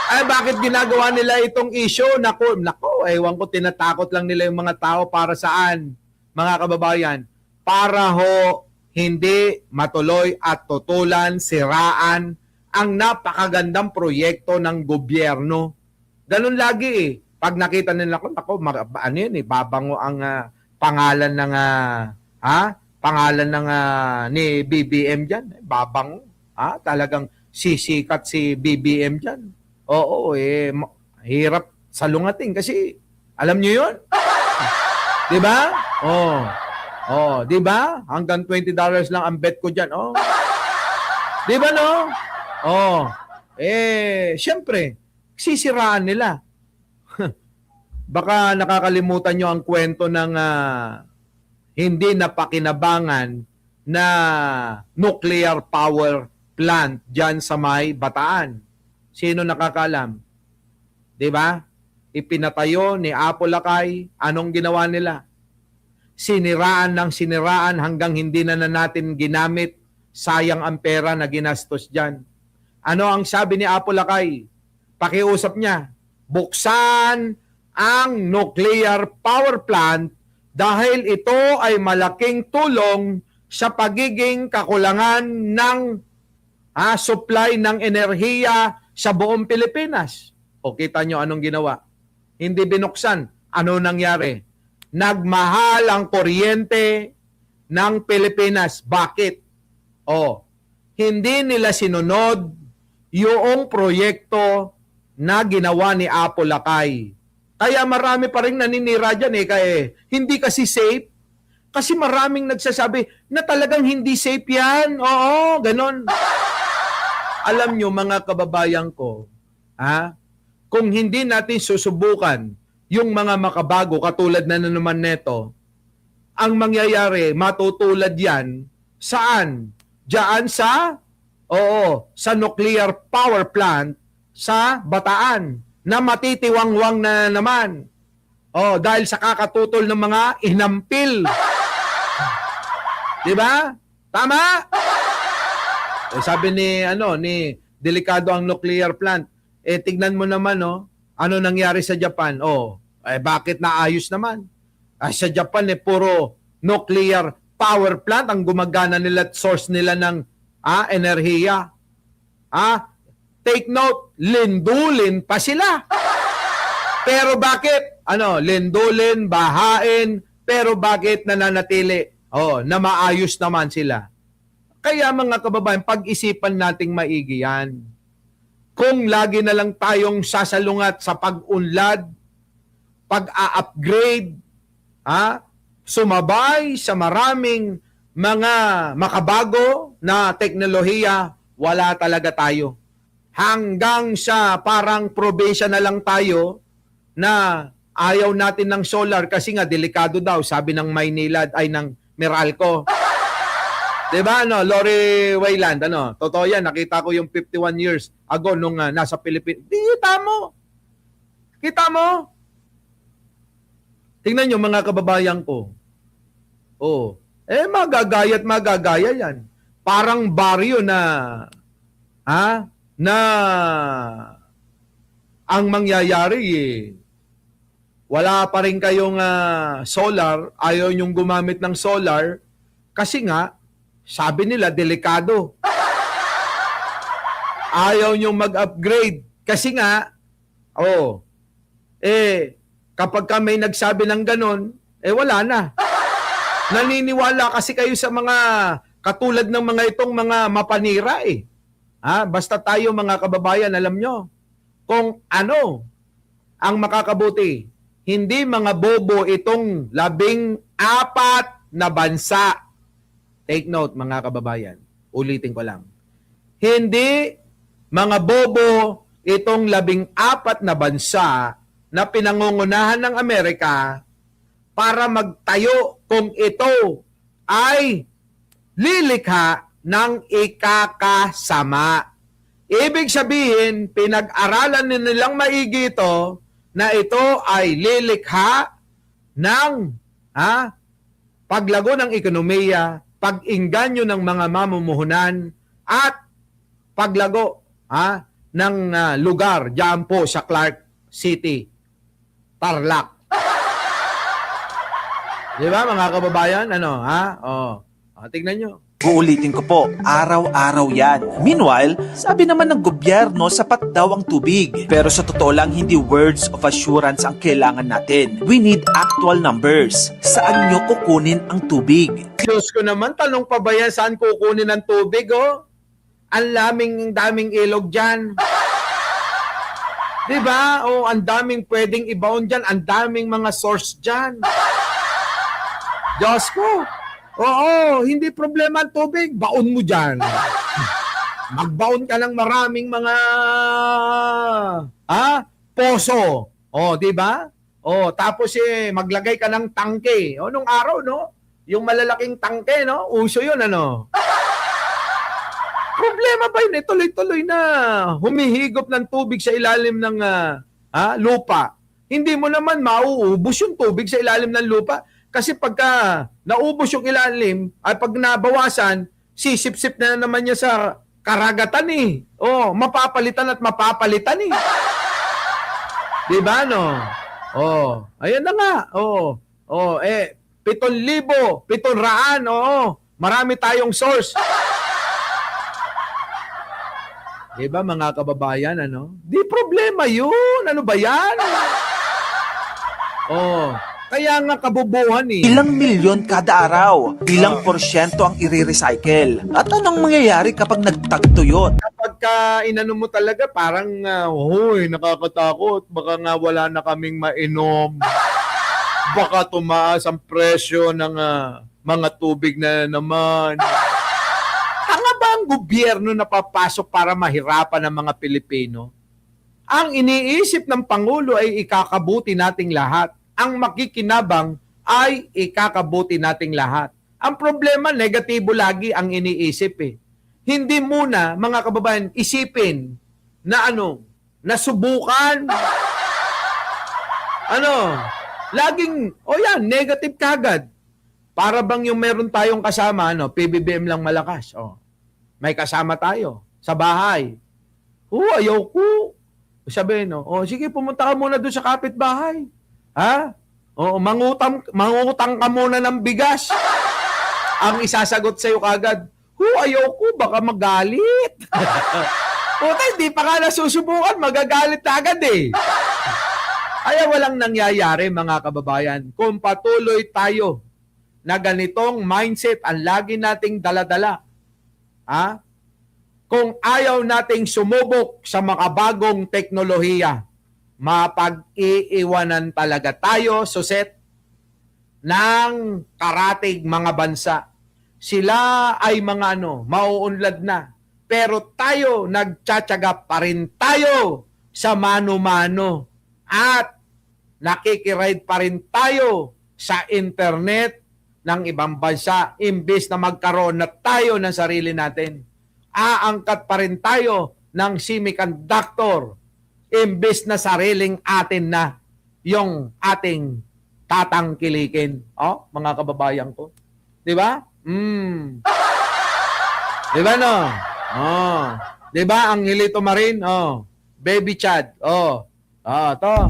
S2: Ay, bakit ginagawa nila itong issue? Naku, ewan ko, tinatakot lang nila yung mga tao para saan, mga kababayan? Para ho, hindi matuloy at tutulan, siraan ang napakagandang proyekto ng gobyerno. Ganun lagi eh. Pag nakita nila ko, ano yun eh, babango ang pangalan ng, pangalan ng ni BBM dyan. Babango. Talagang sisikat si BBM dyan. Oo, hirap salungatin kasi alam nyo yun? Di ba? Di ba? Hanggang $20 lang ang bet ko dyan. Di ba no? Syempre, sisiraan nila. Baka nakakalimutan nyo ang kwento ng hindi napakinabangan na nuclear power plant dyan sa may Bataan. Sino nakakalam? Di ba? Ipinatayo ni Apo Lakay. Anong ginawa nila? Siniraan ng siniraan hanggang hindi na natin ginamit. Sayang ang pera na ginastos dyan. Ano ang sabi ni Apo Lakay? Pakiusap niya, buksan ang nuclear power plant dahil ito ay malaking tulong sa pagiging kakulangan ng supply ng enerhiya sa buong Pilipinas. O kita nyo anong ginawa? Hindi binuksan. Ano nangyari? Nagmahal ang kuryente ng Pilipinas. Bakit? Hindi nila sinunod yung proyekto na ginawa ni Apo Lakay. Kaya marami pa rin naninira dyan hindi kasi safe. Kasi maraming nagsasabi na talagang hindi safe yan. Oo, ganon. Alam nyo mga kababayan ko, kung hindi natin susubukan yung mga makabago katulad na naman neto, ang mangyayari, matutulad yan, saan? Diyan sa nuclear power plant sa Bataan na matitiwangwang na naman. Dahil sa kakatutol ng mga inampil. Di ba? Tama? Sabi ni delikado ang nuclear plant. Tignan mo naman, ano nangyari sa Japan? Bakit naayos naman? Sa Japan, puro nuclear power plant ang gumagana nila at source nila ng enerhiya. Take note, lindulin pa sila. Pero bakit? Lindulin, bahain, pero bakit nananatili? Na maayos naman sila. Kaya mga kababayan, pag-isipan nating maigi yan. Kung lagi na lang tayong sasalungat sa pag-unlad, pag-a-upgrade, sumabay sa maraming mga makabago na teknolohiya, wala talaga tayo. Hanggang sa parang probinsya na lang tayo na ayaw natin ng solar kasi nga delikado daw, sabi ng Maynilad ay ng Meralco. Diba, Lori Wayland, totoo yan, nakita ko yung 51 years ago nung nasa Pilipinas. Kita mo? Tingnan nyo mga kababayan ko. Magagaya at magagaya yan. Parang baryo na, ang mangyayari wala pa rin kayong solar, ayaw nyong gumamit ng solar, kasi nga, sabi nila, delikado. Ayaw nyong mag-upgrade. Kasi nga, kapag ka may nagsabi ng ganon, wala na. Naniniwala kasi kayo sa mga katulad ng mga itong mga mapanira Basta tayo mga kababayan, alam nyo, kung ano ang makakabuti. Hindi mga bobo itong 14 na bansa. Take note mga kababayan. Ulitin ko lang. Hindi mga bobo itong 14 na bansa na pinangungunahan ng Amerika para magtayo kung ito ay lilikha ng ikakasama. Ibig sabihin, pinag-aralan nilang maigi ito na ito ay lilikha ng paglago ng ekonomiya, pag-inganyo ng mga mamumuhunan, at paglago ng lugar diyan po sa Clark City, Tarlac. Di ba mga kababayan? Tingnan nyo.
S1: Uulitin ko po, araw-araw yan. Meanwhile, sabi naman ng gobyerno, sapat daw ang tubig. Pero sa totoo lang, hindi words of assurance ang kailangan natin. We need actual numbers. Saan nyo kukunin ang tubig?
S2: Diyos ko naman, tanong pa ba yan saan kukunin ang tubig, oh? Ang daming ilog dyan. Diba? Oh, ang daming pwedeng ibaon dyan. Ang daming mga source dyan. Diyos ko. Oo, hindi problema ang tubig. Baon mo dyan. Magbaon ka ng maraming mga poso. Oh, di ba? Oh, tapos maglagay ka ng tangke. Oh, nung araw, no? Yung malalaking tangke, no? Uso yun, ano? Problema ba yun? Tuloy-tuloy na humihigop ng tubig sa ilalim ng lupa. Hindi mo naman mauubos yung tubig sa ilalim ng lupa. Kasi pagka naubos yung ilalim, ay pag nabawasan, sisip-sip na naman niya sa karagatan eh. Oh, mapapalitan at mapapalitan eh. Diba, no? Oh, ayan na nga. Oh, 7,700, marami tayong source. Diba, mga kababayan, ano? Di problema yun. Ano ba yan? Oh, kaya nga kabubuhan eh.
S1: Ilang milyon kada araw? Ilang porsyento ang i-recycle? At anong mangyayari kapag nagtagtuyot?
S2: Kapag inano mo talaga, parang, huy, nakakatakot. Baka nga wala na kaming mainom. Baka tumaas ang presyo ng mga tubig na naman. Tanga ba ang gobyerno na papasok para mahirapan ang mga Pilipino? Ang iniisip ng Pangulo ay ikakabuti nating lahat. Ang makikinabang ay ikakabuti nating lahat. Ang problema, negatibo lagi ang iniisip eh. Hindi muna, mga kababayan, isipin na nasubukan. Laging, negative kagad. Para bang yung meron tayong kasama, PBBM lang malakas. May kasama tayo sa bahay. Ayaw ko. Sabi, sige, pumunta ka muna doon sa kapitbahay. Mangutang ka muna ng bigas. Ang isasagot sa'yo kagad, ayaw ko, baka magalit. Puta, hindi pa ka nasusubukan, magagalit na agad eh. Kaya walang nangyayari, mga kababayan, kung patuloy tayo na ganitong mindset ang lagi nating daladala. Kung ayaw nating sumubok sa makabagong teknolohiya, mapag-iiwanan talaga tayo, suset, ng karatig mga bansa. Sila ay mga mauunlad na. Pero tayo, nagtsatsaga pa rin tayo sa mano-mano. At nakikiride pa rin tayo sa internet ng ibang bansa. Imbes na magkaroon na tayo ng sarili natin. Aangkat pa rin tayo ng semiconductor. Imbes na sariling atin na yung ating tatangkilikin. Mga kababayan ko. Di ba? Di ba, no? Di ba, ang Hilito Marin? Baby Chad. To.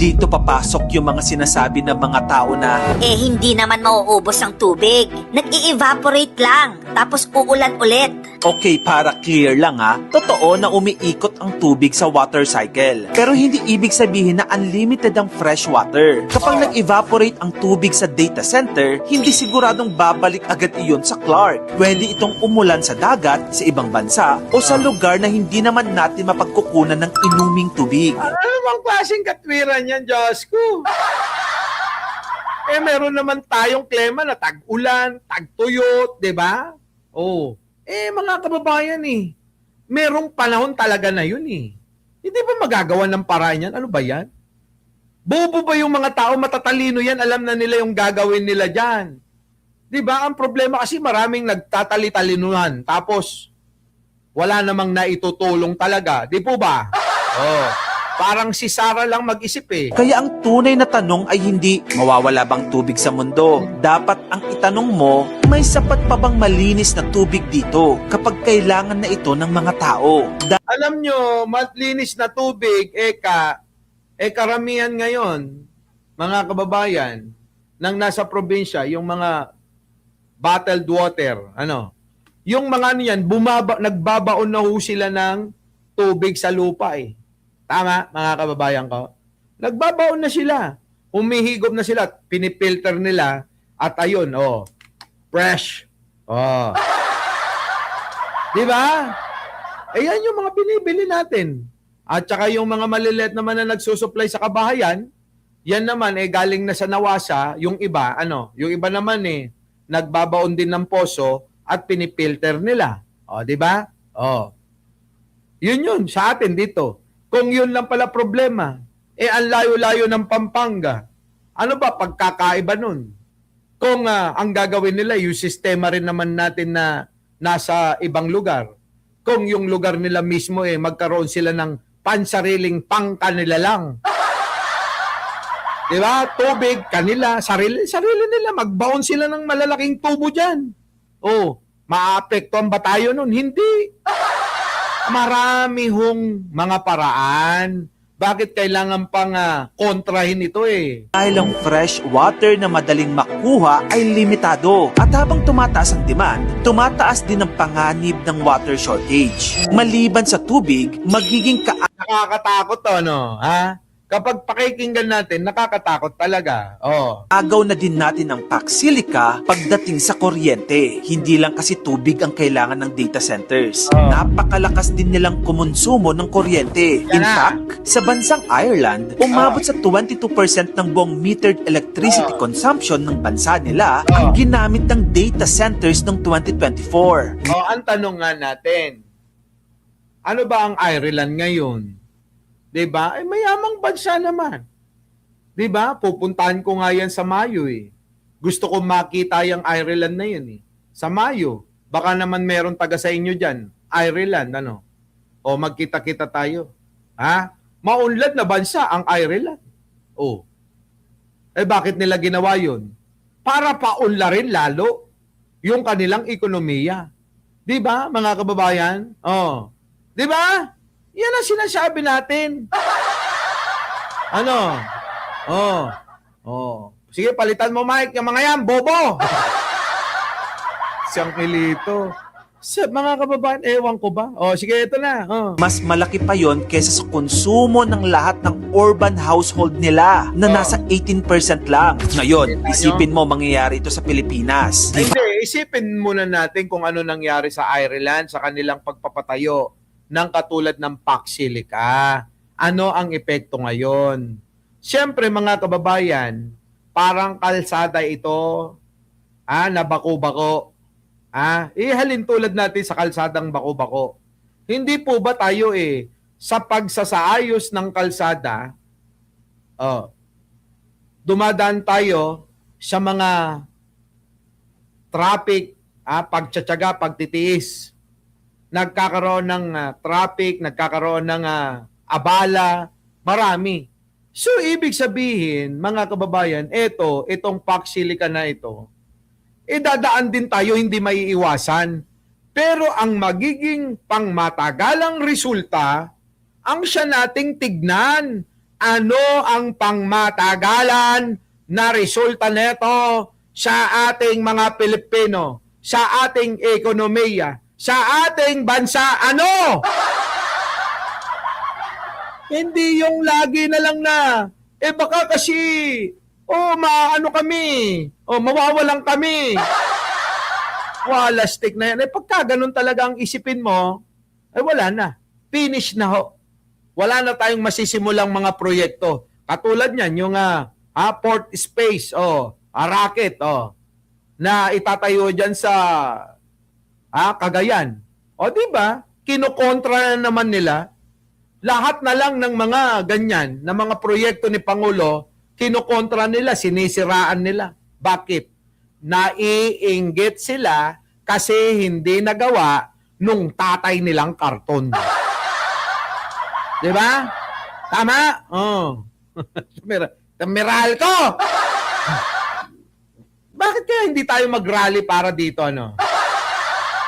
S1: Dito papasok yung mga sinasabi ng mga tao na
S11: hindi naman mauubos ang tubig. Nag-i-evaporate lang, tapos uulan ulit.
S1: okay, para clear lang totoo na umiikot ang tubig sa water cycle. Pero hindi ibig sabihin na unlimited ang fresh water. Kapag nag-evaporate ang tubig sa data center, hindi siguradong babalik agad iyon sa Clark. Pwede itong umulan sa dagat, sa ibang bansa, o sa lugar na hindi naman natin mapagkukunan ng inuming tubig.
S2: Ano bang klaseng katwiran yan, Diyos ko? Meron naman tayong klima na tag-ulan, tag-tuyot, di ba? Mga kababayan merong panahon talaga na yun Hindi ba magagawa ng paraan yan? Ano ba yan? Bobo ba yung mga tao? Matatalino yan. Alam na nila yung gagawin nila dyan. Di ba? Ang problema kasi maraming nagtatali-talinuhan. Tapos, wala namang naitutulong talaga. Di po ba? Parang si Sarah lang mag-isip eh.
S1: Kaya ang tunay na tanong ay hindi, mawawala bang tubig sa mundo? Dapat ang itanong mo, may sapat pa bang malinis na tubig dito kapag kailangan na ito ng mga tao?
S2: Alam nyo, malinis na tubig, karamihan ngayon, mga kababayan, nang nasa probinsya, yung mga bottled water, yung mga niyan, nagbabaon na ho sila ng tubig sa lupa eh. Tama, mga kababayan ko? Nagbabaon na sila. Humihigop na sila. Pinipilter nila. At ayun, fresh. Diba? Ayan yung mga binibili natin. At saka yung mga maliliit naman na nagsusupply sa kabahayan, yan naman galing na sa Nawasa. Yung iba, yung iba naman nagbabaon din ng poso at pinipilter nila. Diba? Yun sa atin dito. Kung yun lang pala problema, ang layo-layo ng Pampanga, ano ba pagkakaiba nun? Kung ang gagawin nila, yung sistema rin naman natin na nasa ibang lugar. Kung yung lugar nila mismo magkaroon sila ng pansariling pangkanila lang. Diba? Tubig, kanila, sarili nila. Magbaon sila ng malalaking tubo dyan. Maapektuhan ba tayo nun? Hindi. Marami hong mga paraan. Bakit kailangan pang kontrahin ito
S1: Dahil ang fresh water na madaling makuha ay limitado. At habang tumataas ang demand, tumataas din ang panganib ng water shortage. Maliban sa tubig, magiging
S2: nakakatakot to, ha? Kapag pakikinggan natin, nakakatakot talaga.
S1: agaw na din natin ang pack silica pagdating sa kuryente. Hindi lang kasi tubig ang kailangan ng data centers. Napakalakas din nilang kumonsumo ng kuryente. In fact, sa bansang Ireland, umabot sa 22% ng buong metered electricity consumption ng bansa nila ang ginamit ng data centers noong 2024.
S2: Ang tanong nga natin, ano ba ang Ireland ngayon? Diba? Mayamang bansa naman. Diba? Pupuntahan ko nga yan sa Mayo Gusto ko makita yung Ireland na yun Sa Mayo. Baka naman meron taga sa inyo dyan. Ireland, O magkita-kita tayo. Ha? Maunlad na bansa ang Ireland. Bakit nila ginawa yun? Para paunlarin lalo yung kanilang ekonomiya. Diba, mga kababayan? Diba? Yan ang sinasabi natin. Sige, palitan mo, Mike. Yung mga yan, bobo. Siyang kilito. Mga kababayan, ewan ko ba? Sige, ito na.
S1: Mas malaki pa yon kesa sa konsumo ng lahat ng urban household nila na nasa 18% lang. Ngayon, isipin mo mangyayari ito sa Pilipinas.
S2: Hindi, isipin muna natin kung ano nangyari sa Ireland sa kanilang pagpapatayo ng katulad ng pack silica. Ano ang epekto ngayon? Siyempre mga kababayan, parang kalsada ito, na bako-bako. Ihalin tulad natin sa kalsadang bako-bako. Hindi po ba tayo sa pagsasaayos ng kalsada, dumadaan tayo sa mga traffic, pagtsatsaga, pagtitiis. Nagkakaroon ng traffic, nagkakaroon ng abala, marami. So, ibig sabihin, mga kababayan, itong pack silica na ito, dadaan din tayo, hindi maiiwasan. Pero ang magiging pangmatagalang resulta, ang siya nating tignan. Ano ang pangmatagalan na resulta nito sa ating mga Pilipino, sa ating ekonomiya, sa ating bansa, Hindi yung lagi na lang na, baka kasi, maano kami, mawawalan kami. Walastik na yan. Pagka ganun talaga ang isipin mo, wala na. Finish na ho. Wala na tayong masisimulang mga proyekto. Katulad niyan, yung port space, rocket, na itatayo dyan sa Cagayan. Diba? Kinukontra na naman nila. Lahat na lang ng mga ganyan, na mga proyekto ni Pangulo, kinukontra nila, sinisiraan nila. Bakit? Naiinggit sila kasi hindi nagawa nung tatay nilang karton. Diba? Tama? Oh. Meralco! Bakit kaya hindi tayo mag-rally para dito, ano?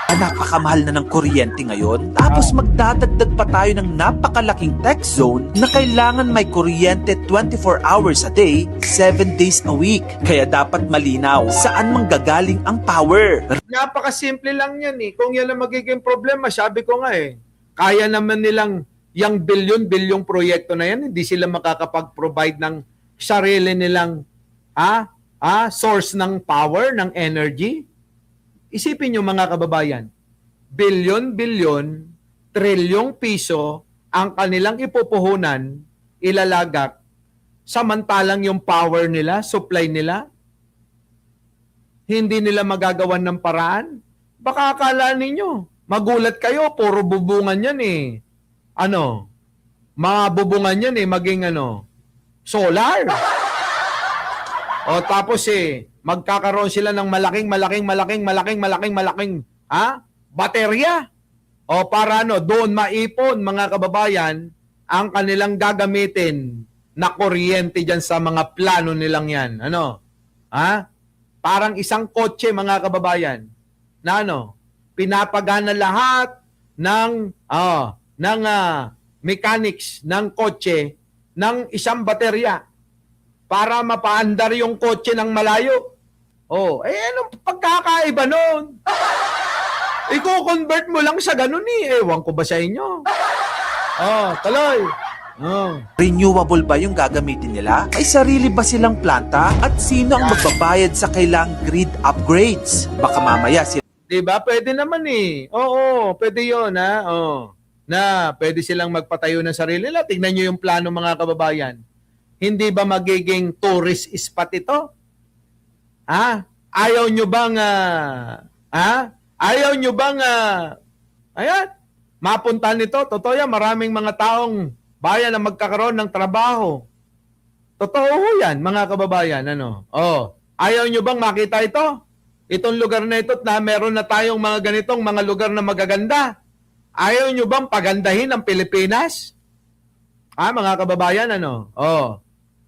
S1: Napakamahal na ng kuryente ngayon, tapos magdadagdag pa tayo ng napakalaking tech zone na kailangan may kuryente 24 hours a day, 7 days a week. Kaya dapat malinaw saan manggagaling ang power.
S2: Napakasimple lang yan eh. Kung yan ang magiging problema, sabi ko nga eh, kaya naman nilang yung bilyon-bilyong proyekto na yan, hindi sila makakapag-provide ng sarili nilang source ng power, ng energy. Isipin nyo mga kababayan, bilyon-bilyon, trilyong piso ang kanilang ipupuhunan, ilalagak, samantalang yung power nila, supply nila, hindi nila magagawan ng paraan. Baka akala ninyo, magulat kayo, puro bubungan yan eh. Mga bubungan yan eh, maging solar. O tapos magkakaroon sila ng malaking baterya. O para doon maipon mga kababayan ang kanilang gagamitin na kuryente dyan sa mga plano nilang yan. Parang isang kotse mga kababayan na pinapagana lahat ng mechanics ng kotse ng isang baterya para mapaandar yung kotse ng malayo. Anong pagkakaiba nun? Iko-convert mo lang sa ganun eh. Ewan ko ba sa inyo? Tuloy.
S1: Renewable ba yung gagamitin nila? May sarili ba silang planta? At sino ang magbabayad sa kailang grid upgrades? Baka mamaya sila
S2: Diba? Pwede naman eh. Oo, pwede yun na pwede silang magpatayo ng sarili nila. Tingnan nyo yung plano mga kababayan. Hindi ba magiging tourist spot ito? Ayaw nyo bang mapunta nito? Totoo yan, maraming mga taong bayan na magkakaroon ng trabaho. Totoo yan, mga kababayan. Ayaw nyo bang makita ito? Itong lugar na ito na meron na tayong mga ganitong mga lugar na magaganda. Ayaw nyo bang pagandahin ang Pilipinas? Mga kababayan,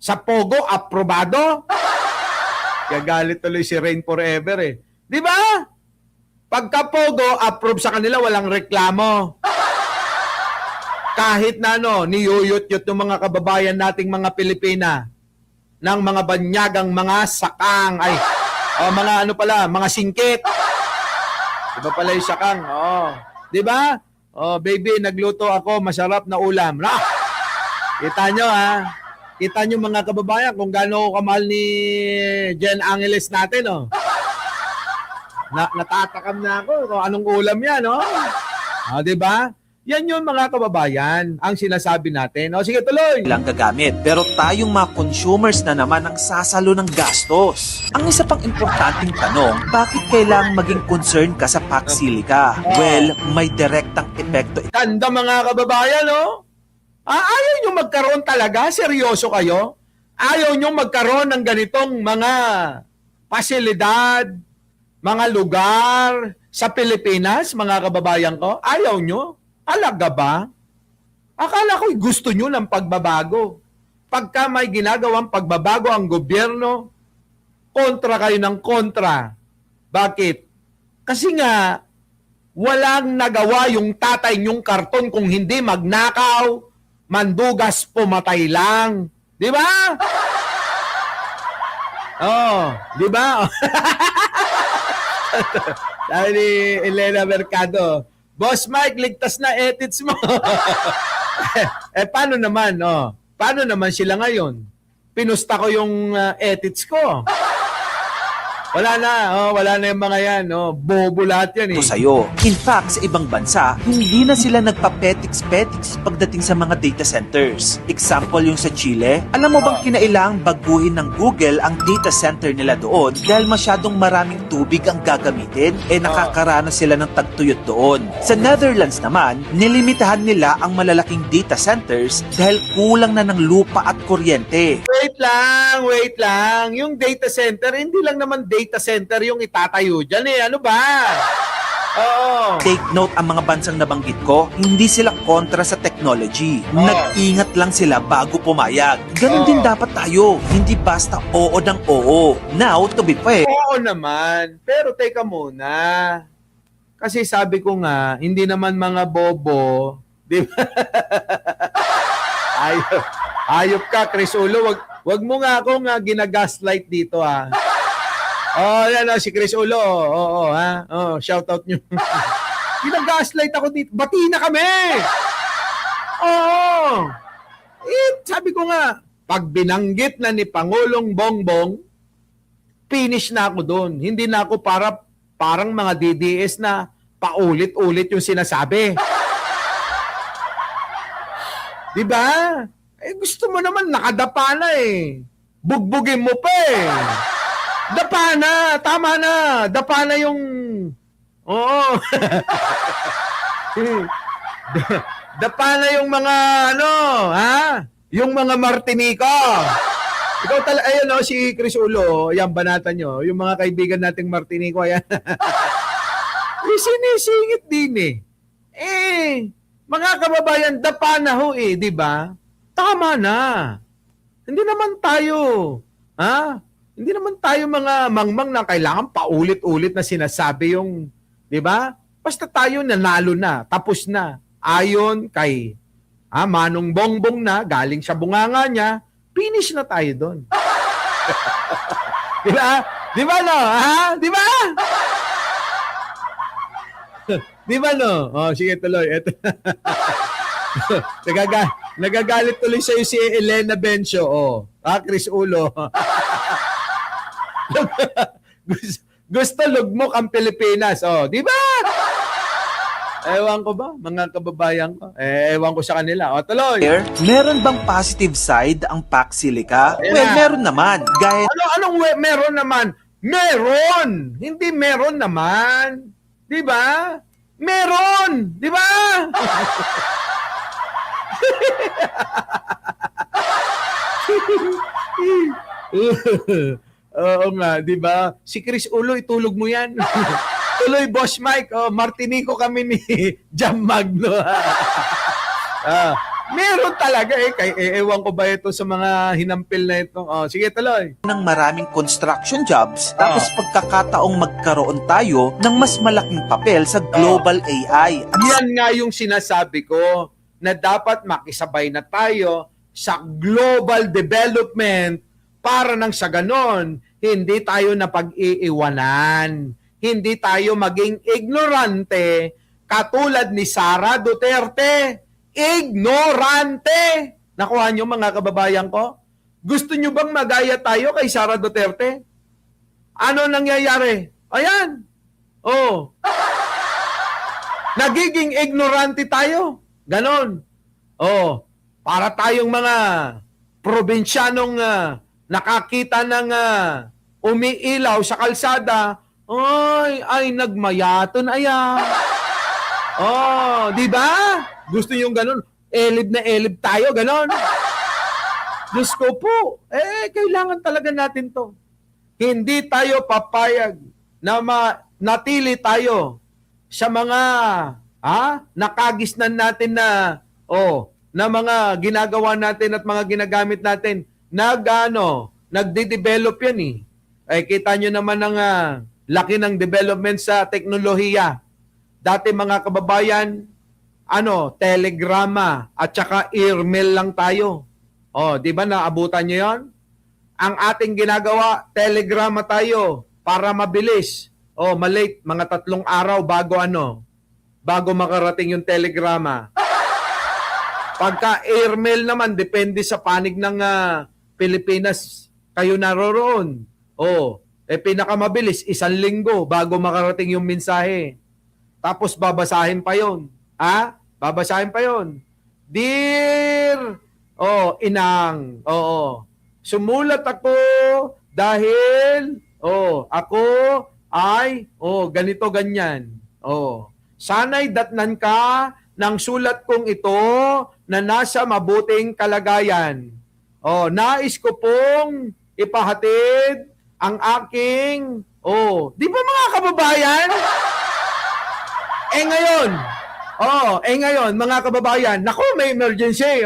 S2: sa Pogo, aprobado? Gagalit tuloy si Rain Forever eh. Di ba? Pagka Pogo, approve sa kanila, walang reklamo. Kahit na niyuyut-yut yung mga kababayan nating mga Pilipina ng mga banyagang mga sakang, mga singkit. Diba pala yung sakang? Diba? Baby, nagluto ako, masarap na ulam. Kita nyo Kita nyo mga kababayan kung gaano kamahal ni Jen Angeles natin, natatakam na ako kung anong ulam yan, diba? Yan yun mga kababayan, ang sinasabi natin. Sige, tuloy!
S1: lang gagamit. Pero tayong mga consumers na naman ang sasalo ng gastos. Ang isa pang importanteng tanong, bakit kailangang maging concern ka sa Pax Silica? Well, may direktang epekto.
S2: Ganda mga kababayan, ayaw nyo magkaroon talaga? Seryoso kayo? Ayaw nyo magkaroon ng ganitong mga pasilidad, mga lugar sa Pilipinas, mga kababayan ko? Ayaw nyo? Alaga ba? Akala ko gusto nyo ng pagbabago. Pagka may ginagawang pagbabago ang gobyerno, kontra kayo ng kontra. Bakit? Kasi nga, walang nagawa yung tatay nyong karton kung hindi magnakaw, mandugas, pumatay lang. Di ba? Di ba? Sabi ni Elena Mercado, Boss Mike, ligtas na edits mo. Paano naman? Paano naman sila ngayon? Pinusta ko yung edits ko. Wala na yung mga yan. Bobo lahat yan eh.
S1: Ito sa'yo. In fact, sa ibang bansa, hindi na sila nagpa-petiks-petiks pagdating sa mga data centers. Example yung sa Chile. Alam mo bang kinailangang baguhin ng Google ang data center nila doon dahil masyadong maraming tubig ang gagamitin? Nakakaranas sila ng tagtuyot doon. Sa Netherlands naman, nilimitahan nila ang malalaking data centers dahil kulang na ng lupa at kuryente.
S2: Wait lang. Yung data center, hindi lang naman data center yung itatayo dyan eh. Ano ba? Oo.
S1: Take note ang mga bansang nabanggit ko, hindi sila kontra sa technology. Nag-ingat lang sila bago pumayag. Ganon din dapat tayo, hindi basta oo ng oo. Now, to be fair,
S2: Oo naman. Pero teka muna. Kasi sabi ko nga, hindi naman mga bobo. Di ba? Ayop ka, Chris Ulo. Wag mo nga ako nga ginagaslight dito, ha. Oh, yan si Chris Ulo. Oo, ha. Oh, shout out nyo. Ginagaslight ako dito. Bati na kami. Oo. Sabi ko nga, pag binanggit na ni Pangulong Bongbong, finish na ako doon. Hindi na ako parang mga DDS na paulit-ulit yung sinasabi. Di ba? Gusto mo naman, nakadapa na eh. Bugbugin mo pa eh. Dapa na, tama na. Dapa na yung... Oo. Dapa na yung mga ha? Yung mga Martinico. Ikaw talaga, ayun si Chris Ulo, yan, banatan nyo. Yung mga kaibigan nating Martinico, ayan. Sinisingit din eh. Mga kababayan, dapa na ho di ba? Tama na. Hindi naman tayo, Hindi naman tayo mga mangmang na kailangan paulit-ulit na sinasabi yung, di ba? Basta tayo nanalo na, tapos na. Ayon kay Manong Bongbong na, galing sa bunganga niya, finish na tayo doon. Di ba? Di ba no? Di ba? Di ba no? Oh, sige tuloy. Ito. Nagagalit tuloy sa'yo si Elena Bencio. Chris Ulo. Gusto lugmok ang Pilipinas. Di ba? Ewan ko ba, mga kababayan ko? Ewan ko sa kanila. Tuloy.
S1: meron bang positive side ang Pax Silica?
S2: Ayan
S1: Well,
S2: na.
S1: meron naman. Gaya
S2: Meron naman? Meron! Hindi meron naman. Di ba? Meron! Di ba? Oo nga, di ba? Si Chris Ulo, itulog mo yan. Tuloy, Boss Mike. Martinico kami ni Jam Magno. Meron talaga ewan ko ba ito sa mga hinampil na ito. Sige, tuloy.
S1: ng maraming construction jobs, tapos pagkakataong magkaroon tayo ng mas malaking papel sa global AI. At
S2: Yan nga yung sinasabi ko na dapat makisabay na tayo sa global development para nang sa ganon, hindi tayo napag-iiwanan. Hindi tayo maging ignorante katulad ni Sara Duterte. Ignorante! Nakuha nyo mga kababayan ko? Gusto nyo bang magaya tayo kay Sara Duterte? Ano nangyayari? Ayan. Nagiging ignorante tayo. Ganon. Para tayong mga probinsyanong nakakita ng umiilaw sa kalsada, ay nagmayaton ayan. Di ba? Gusto yung ganon. Elib na elib tayo, ganon. Diyos ko po, kailangan talaga natin to. Hindi tayo papayag na natili tayo sa mga nakagisnan natin na mga ginagawa natin at mga ginagamit natin. Nagde-develop yan kita nyo naman ang laki ng development sa teknolohiya. Dati mga kababayan, telegrama at saka email lang tayo. Di ba naabutan nyo yon? Ang ating ginagawa, telegrama tayo para mabilis. Malate, mga 3 araw bago makarating yung telegrama. Pagka airmail naman, depende sa panig ng Pilipinas kayo naroroon. Pinakamabilis, 1 linggo bago makarating yung mensahe. Tapos babasahin pa yon. Babasahin pa yon. Dear, inang, sumulat ako dahil, ako ay, ganito, ganyan. Sana'y datnan ka ng sulat kong ito na nasa mabuting kalagayan. Nais ko pong ipahatid ang aking, di ba mga kababayan? ngayon, mga kababayan, naku, may emergency.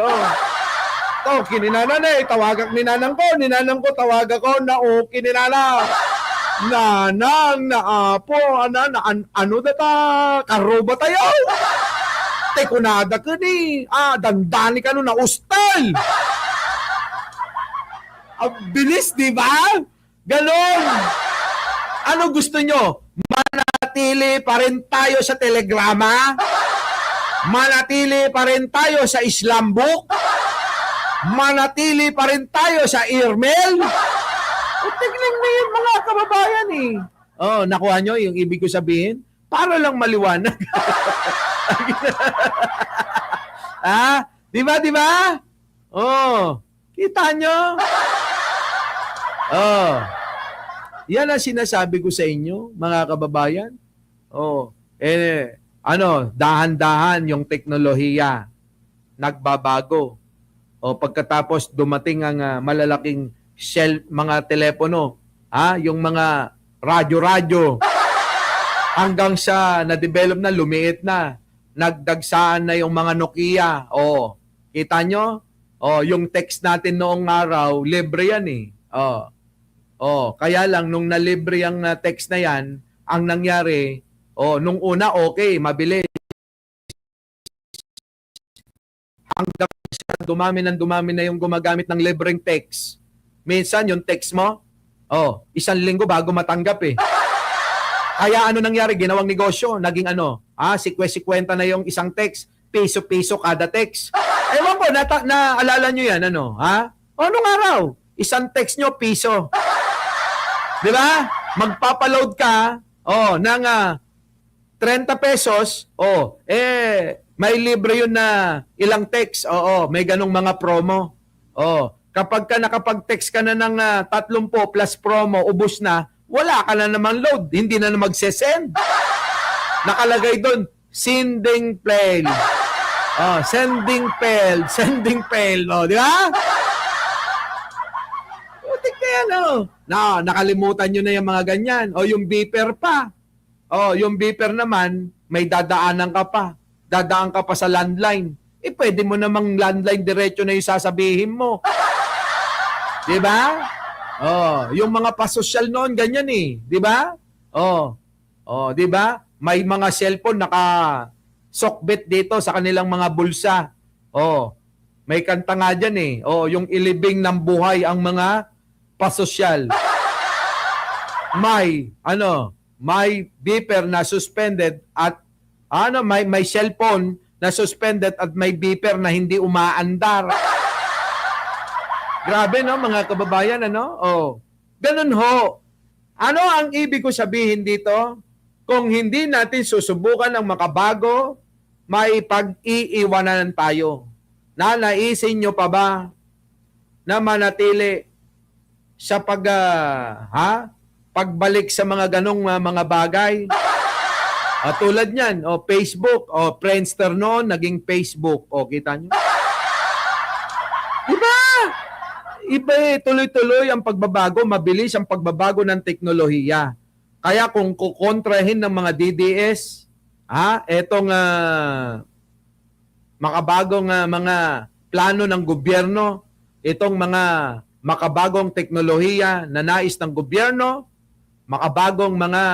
S2: To, kininana tawagak ni nanang ko, tawagak ko, kininana. Nanang, naapo, ano data, karo ba tayo? Tekunada ka ni, dandani ka na ustal. Bilis, di ba? Ganon. Ano gusto nyo? Manatili pa rin tayo sa telegrama? Manatili pa rin tayo sa Islam book? Manatili pa rin tayo sa email? Tignan mo yun, mga kababayan eh. Nakuha nyo yung ibig ko sabihin? Para lang maliwanag. Di ba? Kita nyo? Yan ang sinasabi ko sa inyo, mga kababayan. Dahan-dahan yung teknolohiya nagbabago. Pagkatapos dumating ang malalaking mga telepono, yung mga radyo-radyo, hanggang sa na-develop na, lumiit na, nagdagsaan na yung mga Nokia. Kita nyo? Yung text natin noong araw, libre yan eh. Kaya lang, nung nalibre yung text na yan, ang nangyari, nung una, okay, mabilis. Hanggang sa dumami na yung gumagamit ng libreng text. Minsan, yung text mo, 1 linggo bago matanggap eh. Kaya ano nangyari? Ginawang negosyo. Naging 50 na yung isang text. Piso-piso kada text. Ewan ko, naalala nyo yan, Anong araw? Isang text nyo, piso. Di ba? Magpapaload ka, ng 30 pesos, may libre yun na ilang text. May ganong mga promo. Kapag ka nakapag-text ka na ng 30 plus promo, ubos na, wala ka na namang load. Hindi na mag-send. Nakalagay doon, sending failed. Sending failed. Di ba? Nakalimutan nyo na yung mga ganyan. Yung beeper pa. Yung beeper naman, may dadaanan ka pa. Dadaan ka pa sa landline. Pwede mo namang landline diretso na yung sasabihin mo. Di ba? Yung mga pasosyal noon, ganyan eh. Di ba? Di ba? May mga cellphone naka-sokbit dito sa kanilang mga bulsa. May kanta nga dyan eh. Yung ilibing ng buhay ang mga pasosyal. May beeper na suspended at may cellphone na suspended at may beeper na hindi umaandar. Grabe no mga kababayan Ganun ho. Ano ang ibig ko sabihin dito? Kung hindi natin susubukan ng makabago, may pag-iiwanan tayo. Naisin nyo pa ba na manatili sa pagbalik sa mga ganong mga bagay? Tulad niyan, Facebook, Friendster noon, naging Facebook. Kita nyo? Diba? Iba tuloy-tuloy ang pagbabago, mabilis ang pagbabago ng teknolohiya. Kaya kung kukontrahin ng mga DDS, etong makabagong mga plano ng gobyerno, itong mga makabagong teknolohiya na nais ng gobyerno, makabagong mga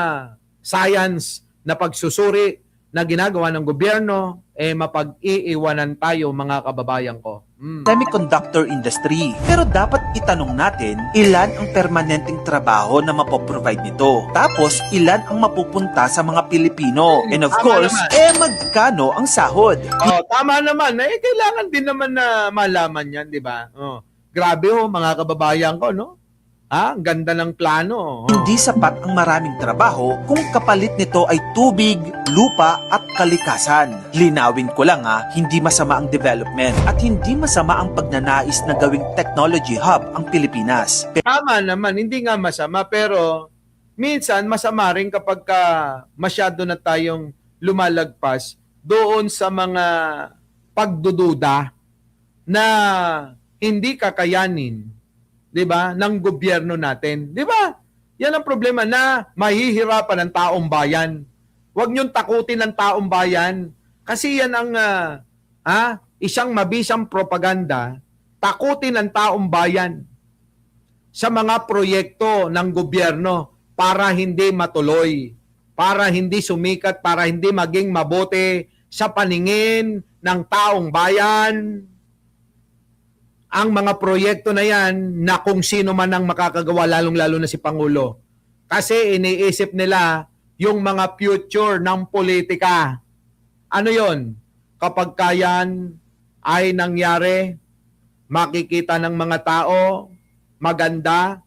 S2: science na pagsusuri na ginagawa ng gobyerno, mapag-iiwanan tayo mga kababayan ko.
S1: Semiconductor industry. Pero dapat itanong natin, ilan ang permanenteng trabaho na mapoprovide nito? Tapos, ilan ang mapupunta sa mga Pilipino? And of course, magkano ang sahod?
S2: Tama naman. Kailangan din naman na malaman yan, di ba? Grabe mga kababayan ko, no? Ang ganda ng plano.
S1: Hindi sapat ang maraming trabaho kung kapalit nito ay tubig, lupa at kalikasan. Linawin ko lang hindi masama ang development at hindi masama ang pagnanais na gawing technology hub ang Pilipinas.
S2: Tama naman, hindi nga masama pero minsan masama rin kapag masyado na tayong lumalagpas doon sa mga pagdududa na hindi kakayanin, 'di ba, ng gobyerno natin. 'Di ba? Yan ang problema na mahihirapan ang taong bayan. Huwag niyong takutin ng taong bayan. Kasi yan ang isang mabisang propaganda, takutin ng taong bayan sa mga proyekto ng gobyerno para hindi matuloy, para hindi sumikat, para hindi maging mabuti sa paningin ng taong bayan. Ang mga proyekto na yan na kung sino man ang makakagawa, lalong-lalo na si Pangulo. Kasi iniisip nila yung mga future ng politika. Ano yon? Kapag kayan ay nangyari, makikita ng mga tao, maganda,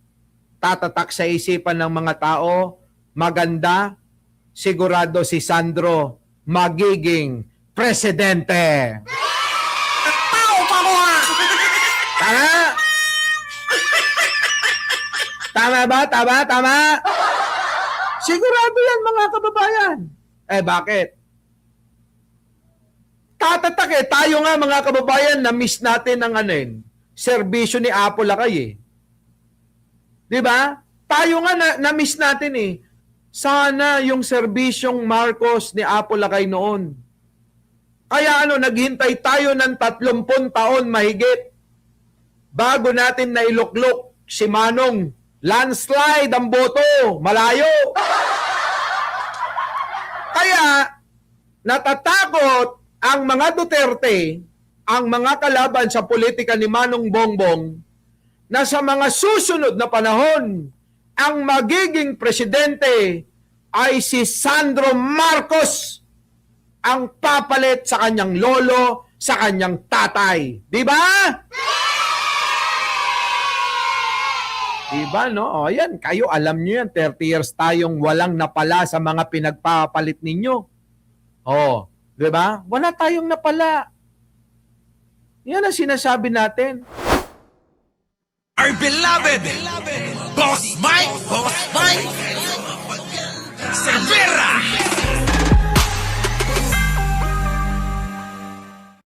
S2: tatatak sa isipan ng mga tao, maganda, sigurado si Sandro magiging presidente. Tama? Tama ba? Tama? Sigurado yan, mga kababayan. Bakit? Tatatak tayo nga mga kababayan, na-miss natin ang serbisyo ni Apo Lakay Di ba? Tayo nga na-miss natin Sana yung serbisyong Marcos ni Apo Lakay noon. Kaya naghintay tayo ng 30 taon mahigit bago natin nailuklok si Manong. Landslide ang boto, malayo. Kaya natatakot ang mga Duterte, ang mga kalaban sa politika ni Manong Bongbong, na sa mga susunod na panahon, ang magiging presidente ay si Sandro Marcos, ang papalit sa kanyang lolo, sa kanyang tatay. Di ba? Diba, no? O yan, kayo alam nyo yan, 30 years tayong walang napala sa mga pinagpapalit ninyo. O, diba? Wala tayong napala. Yan ang sinasabi natin.
S1: Our beloved Boss Mike Cervera